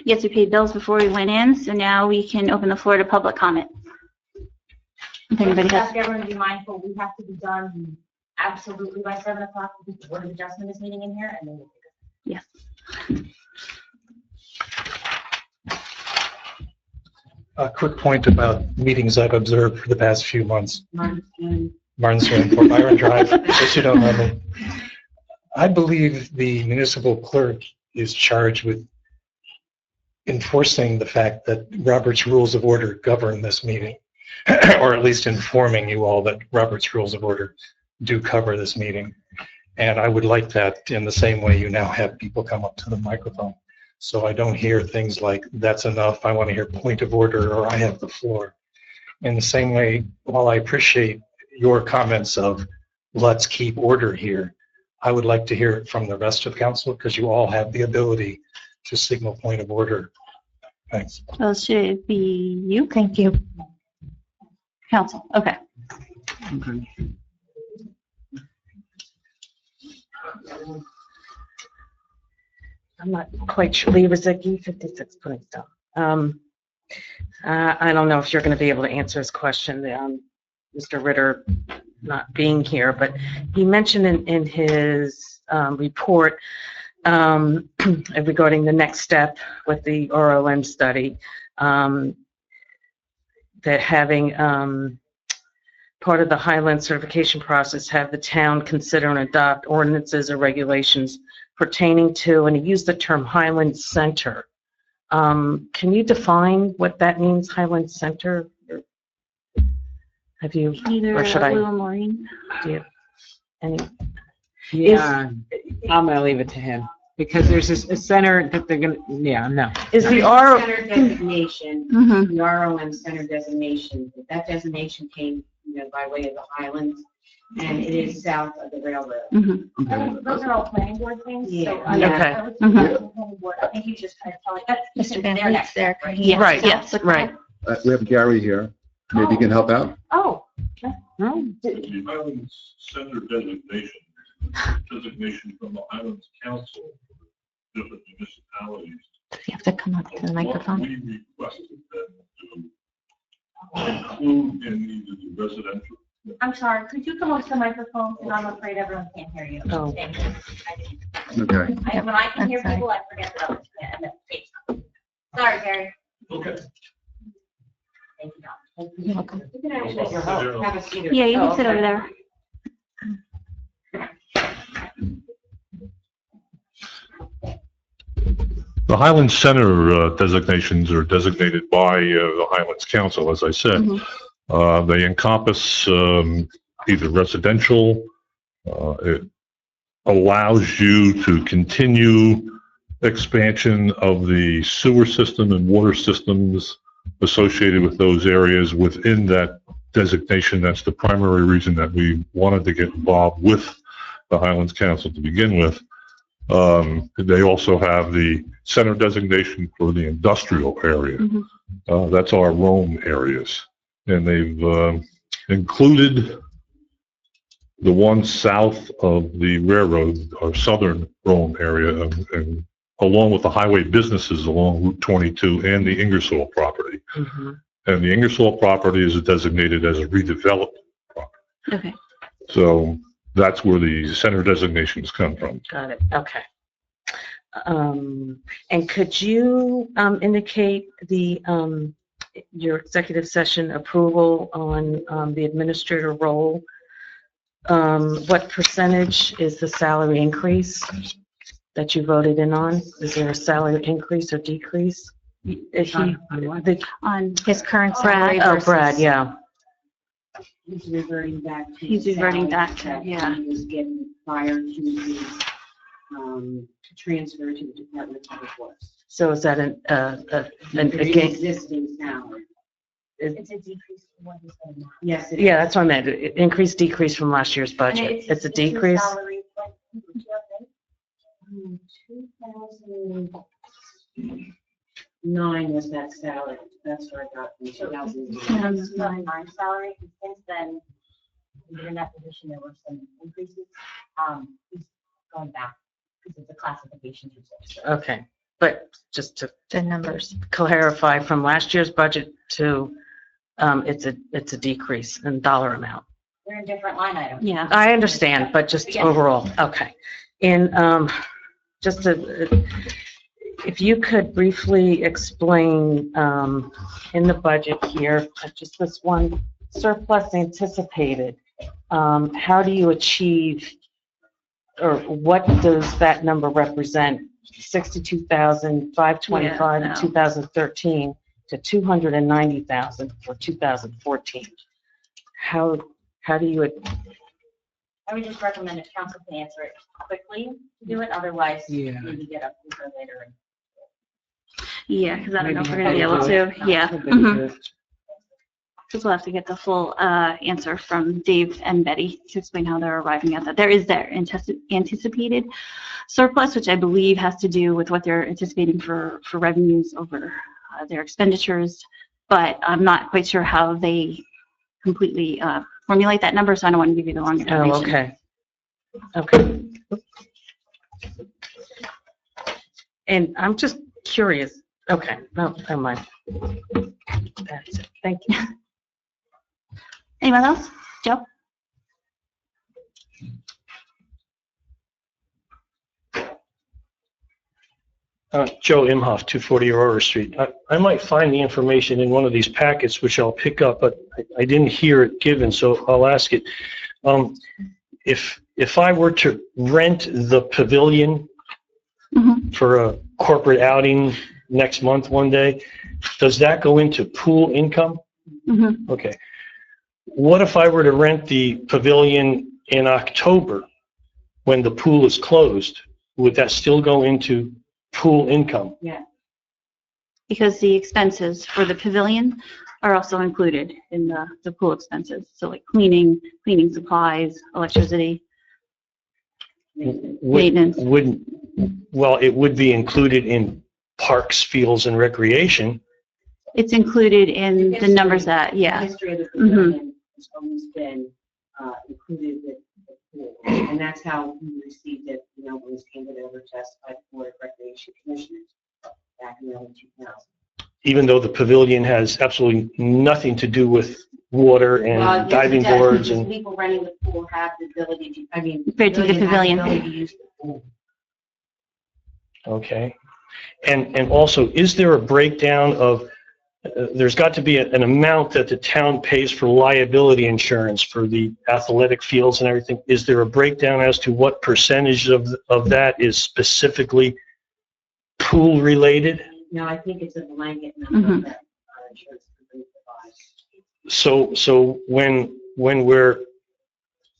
C: Yes, we paid bills before we went in, so now we can open the floor to public comment. If anybody has,
B: Ask everyone to be mindful, we have to be done absolutely by 7 o'clock because the Board of Adjustment is meeting in here and then we'll pick up.
C: yes.
L: A quick point about meetings I've observed for the past few months.
K: Martin,
L: Martinsville, Fort Byron Drive, in case you don't know me. I believe the municipal clerk is charged with enforcing the fact that Robert's Rules of Order govern this meeting, or at least informing you all that Robert's Rules of Order do cover this meeting. And I would like that in the same way you now have people come up to the microphone. So I don't hear things like, that's enough, I want to hear point of order, or I have the floor. In the same way, while I appreciate your comments of, let's keep order here, I would like to hear it from the rest of council, because you all have the ability to signal point of order. Thanks.
C: Well, should it be you,
F: Thank you.
C: council? Okay.
D: Okay.
J: I'm not quite sure. Lee Rozicki, 56 Princeton. I don't know if you're going to be able to answer his question, Mr. Ritter not being here, but he mentioned in his report regarding the next step with the ROM study, that having part of the Highland certification process have the town consider and adopt ordinances or regulations pertaining to, and he used the term Highland Center. Can you define what that means, Highland Center? Have you,
C: Either
J: or should I?
C: Lou or Maureen.
J: Do you, any?
M: Yeah, I'm gonna leave it to him, because there's a center that they're gonna, yeah, no.
J: Is the
K: Center designation,
C: Mm-hmm.
K: the ROM center designation, that designation came, by way of the Highlands, and it is south of the railroad.
C: Mm-hmm.
D: Okay.
B: Those are all planning board things, so
K: Yeah.
B: I
J: Okay.
B: I would
C: Mhm.
B: say planning board, I think you just kind of tell it, that's,
F: Mr.
B: they're
F: Van
B: next,
F: Leet's there.
B: right?
C: Yes,
J: Right,
C: yes.
J: right.
D: We have Gary here. Maybe you can help out?
B: Oh,
G: The Highlands Center designation from the Highlands Council, different municipalities.
F: You have to come up to the microphone.
G: What we requested them to include in either the residential.
B: I'm sorry, could you come up to the microphone, because I'm afraid everyone can't hear you.
J: Oh.
B: Thank you.
D: Okay.
B: When I can hear
F: That's
B: people, I forget that I'm at face. Sorry, Gary.
G: Okay.
B: Thank you, Don.
F: You're welcome.
K: You can actually have a seat.
C: Yeah, you
K: Oh,
C: can sit
K: okay.
C: over there.
G: The Highlands Center designations are designated by the Highlands Council, as I said.
C: Mhm.
G: They encompass either residential, it allows you to continue expansion of the sewer system and water systems associated with those areas within that designation. That's the primary reason that we wanted to get involved with the Highlands Council to begin with. They also have the center designation for the industrial area.
C: Mhm.
G: That's our Rome areas. And they've included the one south of the railroad, or southern Rome area, and along with the highway businesses along Route 22 and the Ingersoll property.
J: Mhm.
G: And the Ingersoll property is designated as a redeveloped property.
C: Okay.
G: So that's where the center designations come from.
J: Got it, okay. And could you indicate the, your executive session approval on the administrator role? What percentage is the salary increase that you voted in on? Is there a salary increase or decrease? If he,
M: On what?
J: the,
C: On
F: His current salary
J: oh,
F: versus.
J: Brad, yeah.
K: He's reverting back to.
C: He's reverting
K: salary
C: back to,
K: that
C: yeah.
K: He was getting prior to his, transfer to the Department of Public Works.
M: So is that
K: His
M: again,
K: existing salary.
B: It's a decrease from what he's saying now.
K: Yes, it is.
M: yeah, that's what I meant. Increase, decrease from last year's
B: And
M: budget. It's a
B: his
M: decrease?
B: salary, like, do you have that?
K: 2009 was that salary. That's where I got from 2009.
B: 2009 salary, and since then, in that position, there were some increases. He's gone back because it's a classification.
M: Okay, but just to
F: The numbers.
M: clarify, from last year's budget to, it's a decrease in dollar amount.
B: They're in different line items.
C: Yeah.
M: I understand, but just
B: Yeah.
M: overall, okay. And just to, if you could briefly explain in the budget here, just this one surplus anticipated, how do you achieve, or what does that number represent? 62,525 in
C: Yeah, no.
M: 2013 to 290,000 for 2014. How do you,
B: I would just recommend if council can answer it quickly to do it, otherwise
M: Yeah.
B: maybe get up with her later.
C: Yeah, because I don't know if we're
M: Maybe
C: gonna be able to. Yeah.
M: Maybe
C: Mhm. Because we'll have to get the full answer from Dave and Betty to explain how they're arriving at that. There is their anticipated surplus, which I believe has to do with what they're anticipating for revenues over their expenditures, but I'm not quite sure how they completely formulate that number, so I don't want to give you the wrong information.
M: oh, okay. Okay. And I'm just curious, okay, no, never mind. That's it, thank you.
C: Anyone else? Joe?
L: Joe Imhoff, 240 Aurora Street. I might find the information in one of these packets, which I'll pick up, but I didn't hear it given, so I'll ask it. If I were to rent the pavilion
C: Mhm.
L: for a corporate outing next month, one day, does that go into pool income?
C: Mhm.
L: Okay. What if I were to rent the pavilion in October when the pool is closed? Would that still go into pool income?
K: Yeah.
C: Because the expenses for the pavilion are also included in the pool expenses. So like cleaning supplies, electricity, maintenance.
L: Well, it would be included in parks, fields, and recreation.
C: It's included in the numbers that,
K: The
C: yeah.
K: history of the
C: Mhm.
K: pavilion has always been included with the pool. And that's how we received it, when it was handed over to us by the Board of Recreation Commissioners back in the early 2000s.
L: Even though the pavilion has absolutely nothing to do with water
K: Well,
L: and
K: yes,
L: diving
K: it does,
L: boards
K: because
L: and,
K: people renting the pool have the ability to,
C: Right, to the
K: has
C: pavilion.
K: ability to use the pool.
L: okay. And also, is there a breakdown of, there's got to be an amount that the town pays for liability insurance for the athletic fields and everything. Is there a breakdown as to what percentage of that is specifically pool related?
K: No, I think it's a blanket number
C: Mhm.
K: that our insurance company provides.
L: So when we're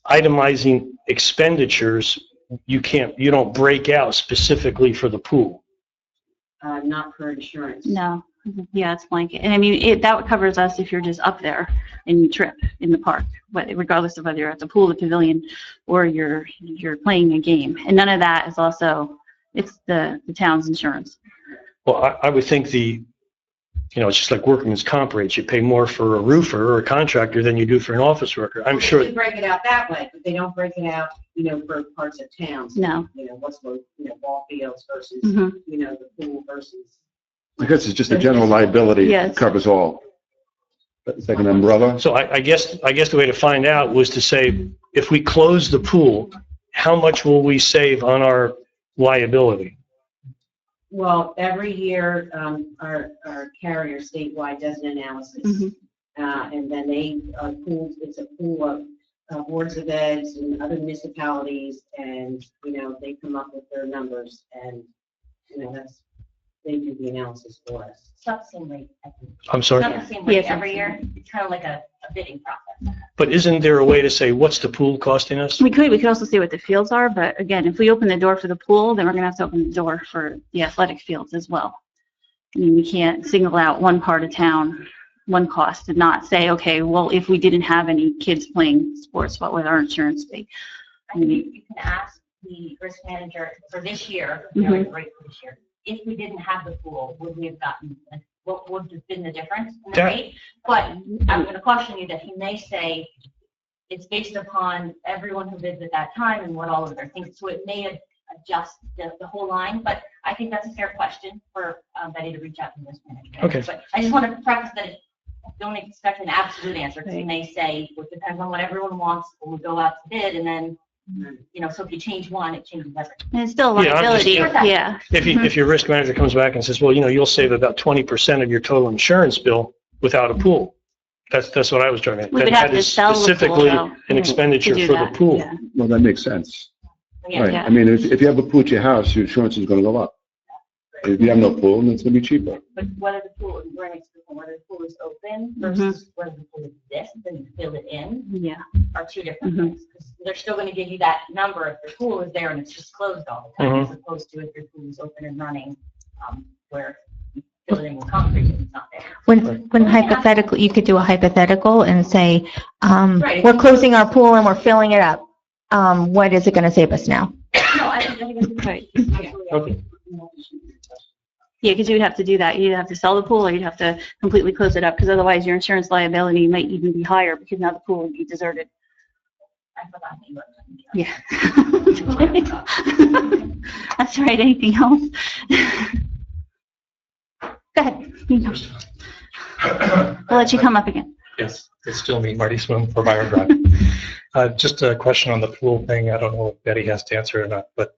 L: itemizing expenditures, you don't break out specifically for the pool.
K: Not per insurance.
C: No, yeah, it's blanket. And I mean, that covers us if you're just up there and you trip in the park, regardless of whether you're at the pool, the pavilion, or you're playing a game. And none of that is also, it's the town's insurance.
L: Well, I would think it's just like workman's comp rates. You pay more for a roofer or a contractor than you do for an office worker. I'm sure.
K: They break it out that way, but they don't break it out, for parts of towns.
C: No.
K: What's the, ball fields versus,
C: Mhm.
K: The pool versus.
D: I guess it's just a general liability.
C: Yes.
D: Covers all. It's like an umbrella.
L: So I guess the way to find out was to say, if we close the pool, how much will we save on our liability?
K: Well, every year, our carrier statewide does an analysis.
C: Mhm.
K: And then it's a pool of boards of eds and other municipalities, and, they come up with their numbers, and, that's they do the analysis for us.
B: It's not the same rate, I think.
L: I'm
B: It's
L: sorry,
B: not the same rate
C: Yes,
B: every year. It's kind of like a bidding process.
L: but isn't there a way to say, what's the pool costing us?
C: We could also see what the fields are, but again, if we open the door for the pool, then we're gonna have to open the door for the athletic fields as well. I mean, we can't single out one part of town, one cost, and not say, okay, well, if we didn't have any kids playing sports, what would our insurance be?
B: I think you can ask the risk manager for this year, you know, rate for this year. If we didn't have the pool, would we have gotten, what would have been the difference in the
L: Yeah.
B: rate? But I'm going to caution you that he may say it's based upon everyone who bids at that time and what all of their things. So it may adjust the whole line, but I think that's a fair question for Betty to reach out to the risk manager.
L: Okay.
B: But I just want to preface that don't expect an absolute answer because he may say well, it depends on what everyone wants when we go out to bid, and then you know, so if you change one, it changes everything.
C: And it's still a
L: Yeah, I'm just-
C: liability, yeah.
L: If your risk manager comes back and says, well, you know, you'll save about 20% of your total insurance bill without a pool. That's what I was trying to.
C: We would
L: that
C: have to
L: is
C: sell the pool,
L: specifically
C: though,
L: an expenditure
C: to do
L: for the
C: that,
L: pool.
C: yeah.
D: Well, that makes sense.
B: Yeah.
D: Right.
C: Yeah.
D: I mean, if you have a pool at your house, your insurance is gonna go up. If you have no pool, then it's gonna be cheaper.
B: But whether the pool, we're an expert on whether the pool is open
C: Mm-hmm.
B: versus whether the pool exists and you fill it in
C: Yeah.
B: are two different
C: Mhm.
B: things. 'Cause they're still going to give you that number if the pool is there and it's just closed all the time,
L: Mhm.
B: as opposed to if your pool is open and running, where you fill it in with concrete and it's not there.
F: When hypothetical, you could do a hypothetical and say,
B: Right.
F: we're closing our pool and we're filling it up. What is it gonna save us now?
B: No, I think it's
C: Right.
B: absolutely.
L: Okay.
C: Yeah, because you'd have to do that. You'd have to sell the pool or you'd have to completely close it up because otherwise your insurance liability might even be higher because now the pool would be deserted.
B: I forgot that you were-
C: Yeah. That's right. Anything else? Go ahead. I'll let you come up again.
L: Yes, it's still me, Marty Swim for Byron Drive. Just a question on the pool thing. I don't know if Betty has to answer or not, but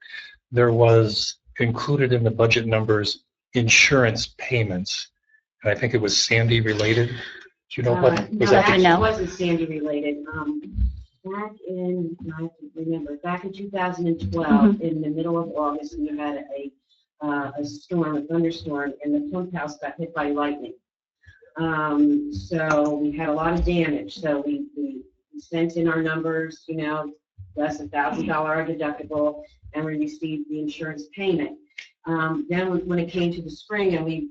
L: there was included in the budget numbers insurance payments. And I think it was Sandy related. Do you know what?
K: No,
L: Was that
K: actually,
C: No.
K: it wasn't Sandy related. Back in, I can remember, back in 2012, in the middle of August, we had a storm, a thunderstorm, and the pump house got hit by lightning. So we had a lot of damage. So we sent in our numbers, you know, less than $1,000 deductible, and we received the insurance payment. Then when it came to the spring and we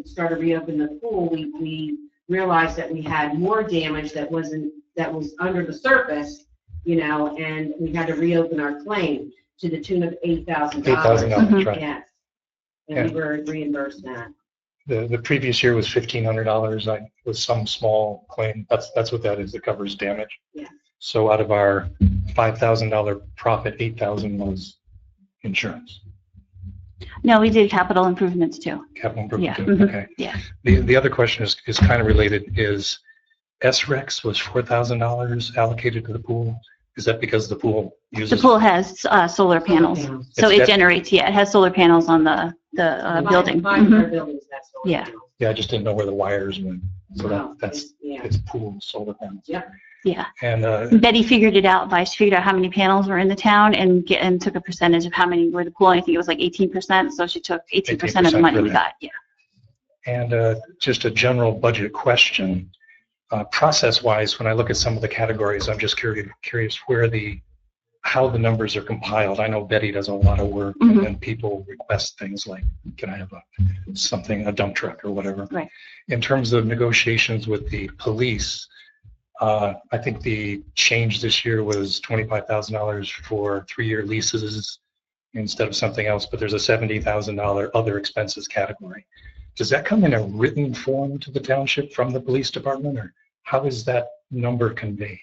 K: started reopening the pool, we realized that we had more damage that was under the surface, you know, and we had to reopen our claim to the tune of $8,000.
L: $8,000, right.
K: Yes. And we were reimbursed that.
L: The previous year was $1,500. Was some small claim. That's what that is. It covers damage.
K: Yeah.
L: So out of our $5,000 profit, $8,000 was insurance.
C: No, we did capital improvements too.
L: Capital improvement.
C: Yeah.
L: too.
C: Mhm.
L: Okay.
C: Yeah.
L: The other question is kind of related. Is SREX was $4,000 allocated to the pool? Is that because the pool
C: The
L: uses?
C: pool has solar panels, so
L: It's
C: it
L: got-
C: generates, yeah, it has solar panels on the building.
K: Five of our
C: Mhm.
K: buildings, that's all.
C: Yeah.
L: Yeah, I just didn't know where the wires went. So
K: No,
L: that's
K: yeah.
L: it's pool solar panels.
K: Yep.
C: Yeah.
L: And
C: Betty figured it out by, she figured out how many panels were in the town and took a percentage of how many were the pool. I think it was like 18%, so she took 18% of the
L: 18%
C: money
L: for
C: we
L: that.
C: got, yeah.
L: And just a general budget question. Process-wise, when I look at some of the categories, I'm just curious how the numbers are compiled. I know Betty does a lot of work,
C: Mhm.
L: and then people request things like, can I have a dump truck or whatever.
C: Right.
L: In terms of negotiations with the police, I think the change this year was $25,000 for 3-year leases instead of something else, but there's a $70,000 other expenses category. Does that come in a written form to the township from the police department, or how is that number conveyed?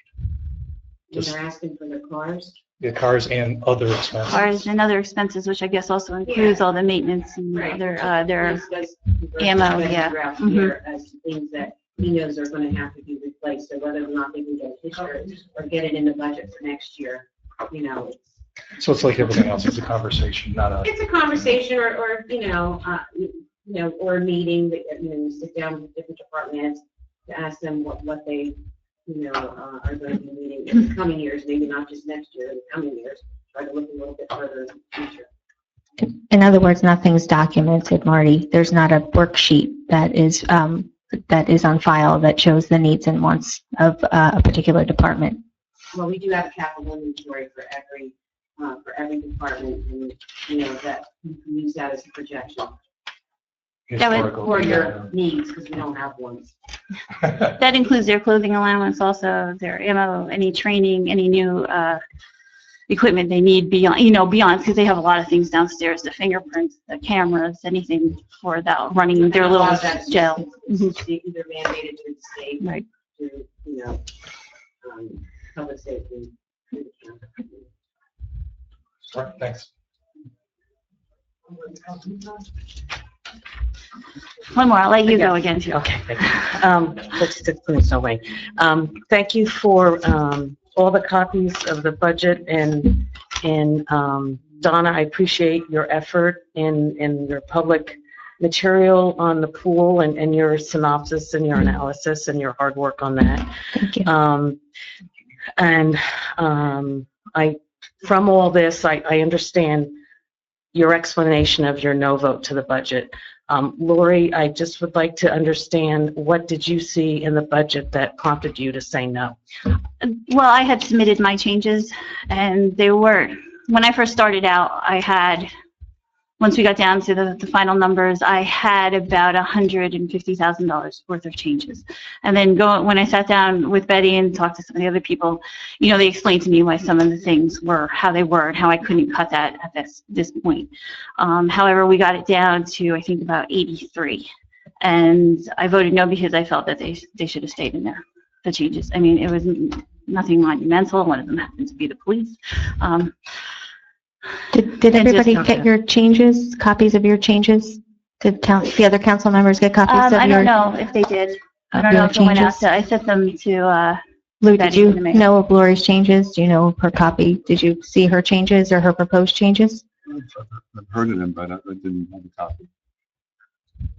K: They're asking for their cars.
L: The cars and other expenses?
C: Cars and other expenses, which I guess also includes all the maintenance and
K: Right.
C: other, their,
K: Police does
C: ammo,
K: expenses
C: yeah.
K: throughout the
C: Mhm.
K: year as to things that he knows are going to have to be replaced, so whether or not they can get it this year or get it in the budget for next year, you know,
L: So it's like everything else, it's a conversation, not a,
K: it's a conversation or or a meeting that, you know, you sit down with different departments to ask them what they, are going to be needing in the coming years, maybe not just next year, in the coming years, try to look a little bit further in the future.
F: In other words, nothing's documented, Marty. There's not a worksheet that is on file that shows the needs and wants of a particular department.
K: Well, we do have a capital inventory for every department, and, you know, that you can use that as a projection
C: That would-
L: Historical
K: for
L: data.
K: your needs, because we don't have one.
C: That includes their clothing allowance, also their ammo, any training, any new equipment they need beyond, because they have a lot of things downstairs, the fingerprints, the cameras, anything for that, running their
K: A
C: little
K: lot of that's
C: jail.
K: Either mandated through the state,
C: Right.
K: through, you know, public safety. through the county.
L: All right, thanks.
C: One more, I'll let you go again, too.
M: Okay, thank you. Let's take this away. Thank you for all the copies of the budget, and Donna, I appreciate your effort in your public material on the pool and your synopsis and your analysis and your hard work on that.
F: Thank you.
M: From all this, I understand your explanation of your no vote to the budget. Lori, I just would like to understand, what did you see in the budget that prompted you to say no?
C: Well, I had submitted my changes, and they were, when I first started out, I had, once we got down to the final numbers, I had about $150,000 worth of changes. And then when I sat down with Betty and talked to some of the other people, you know, they explained to me why some of the things were how they were and how I couldn't cut that at this point. However, we got it down to, I think, about 83. And I voted no because I felt that they should have stayed in there, the changes. I mean, it was nothing monumental. One of them happened to be the police.
F: Did everybody get your changes, copies of your changes? Did the other council members get copies of your?
C: I don't know if they did. I don't know if it went out to, I sent them to,
F: Lou, did
C: Betty
F: you
C: in the mail.
F: know of Lori's changes? Do you know her copy? Did you see her changes or her proposed changes?
D: I've heard of them, but I didn't have a copy.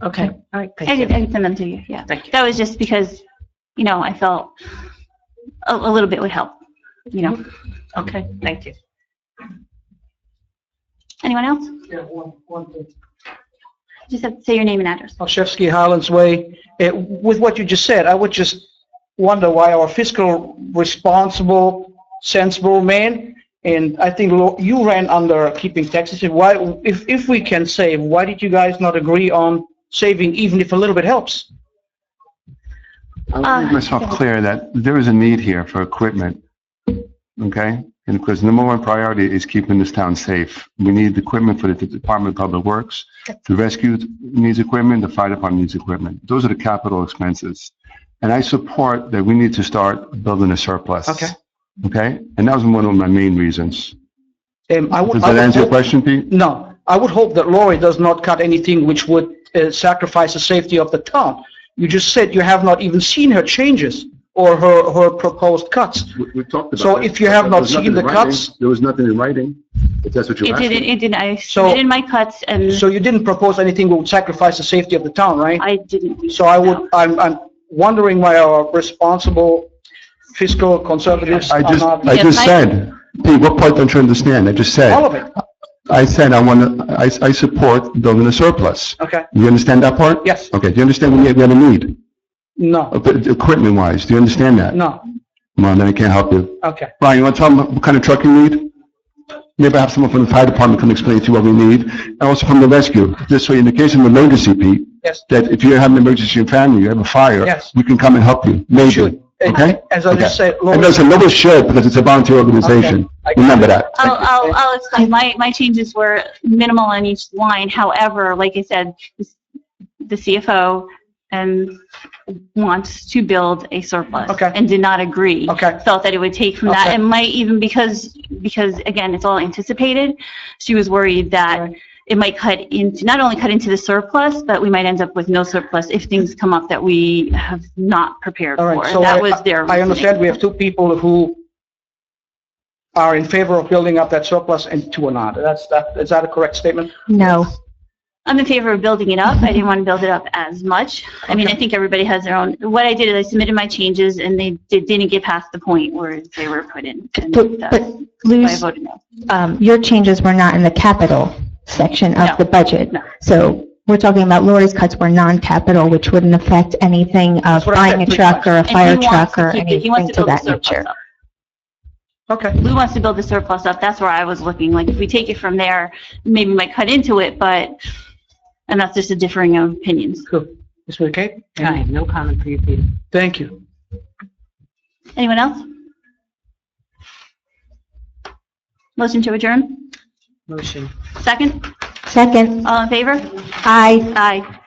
M: Okay, all right,
C: I
M: thank you.
C: can send them to you, yeah.
M: Thank you.
C: That was just because, you know, I felt a little bit would help, you know.
M: Okay, thank you.
C: Anyone else?
N: Yeah, one thing.
C: Just have to say your name and address.
N: Olszewski, Highlands Way. With what you just said, I would just wonder why our fiscal responsible, sensible man, and I think you ran under keeping taxes. Why, if we can save, why did you guys not agree on saving, even if a little bit helps?
D: I'll make myself clear that there is a need here for equipment, okay? And because number one priority is keeping this town safe. We need equipment for the Department of Public Works. The rescue needs equipment, the fire department needs equipment. Those are the capital expenses. And I support that we need to start building a surplus.
N: Okay.
D: Okay? And that was one of my main reasons.
N: I
D: Does
N: would
D: that answer your
N: hope-
D: question, Pete?
N: No, I would hope that Lori does not cut anything which would sacrifice the safety of the town. You just said you have not even seen her changes or her proposed cuts.
D: We talked about
N: So
D: that.
N: if you have
D: There
N: not
D: was nothing
N: seen the
D: in writing.
N: cuts-
D: There was nothing in writing, if that's what you're asking.
C: It didn't, I
N: So-
C: submitted my cuts and
N: So you didn't propose anything that would sacrifice the safety of the town, right?
C: I didn't.
N: So I'm wondering why our responsible fiscal conservatives are not.
D: I just said, Pete, what part don't you understand? I just said.
N: All of it,
D: I said I support building a surplus.
N: okay?
D: You understand that part?
N: Yes.
D: Okay, do you understand what we have a need?
N: No,
D: Equipment wise, do you understand that?
N: no,
D: Well, then I can't help you.
N: okay.
D: Brian, you want to tell them what kind of truck you need? Maybe I have someone from the fire department come explain to you what we need, and also from the rescue. This way, in the case of an emergency, Pete,
N: Yes.
D: that if you have an emergency in your family, you have a fire,
N: Yes.
D: we can come and help you, maybe.
N: Should.
D: Okay?
N: As I just said,
D: And
N: Lori,
D: listen, nobody should, because it's a volunteer organization.
N: Okay.
D: Remember that.
C: I'll explain. My changes were minimal on each line. However, like I said, the CFO wants to build a surplus.
N: Okay.
C: And did not agree.
N: Okay.
C: Felt that it would take from that
N: Okay.
C: and might even because again, it's all anticipated. She was worried that
N: Right.
C: it might not only cut into the surplus, but we might end up with no surplus if things come up that we have not prepared
N: all
C: for.
N: right,
C: And
N: so
C: that was their
N: I understand
C: reasoning.
N: we have two people who are in favor of building up that surplus and two are not. Is that a correct statement?
F: No.
C: I'm in favor of building it up. I didn't want to build it up as much. I mean, I think everybody has their own. What I did is I submitted my changes and they didn't get past the point where they were put in. And
F: But
C: that's why I
F: Lou's,
C: voted no.
F: your changes were not in the capital section
C: No.
F: of the budget.
C: No.
F: So we're talking about Lori's cuts were non-capital, which wouldn't affect anything of
N: That's what I
F: buying a
N: said,
F: truck or a
C: And he
F: fire
C: wants
F: truck
C: to
F: or
C: keep it- he wants
F: anything
C: to
F: to
C: build the
F: that
C: surplus
F: nature.
C: up.
N: Okay.
C: Lou wants to build the surplus up. That's where I was looking. Like, if we take it from there, maybe we might cut into it, but, and that's just a differing of opinions.
N: Cool. Ms. McKay?
M: I have no comment for you, Peter.
N: Thank you.
C: Anyone else? Motion to adjourn?
J: Motion.
C: Second?
F: Second,
C: All in favor?
F: aye.
C: Aye.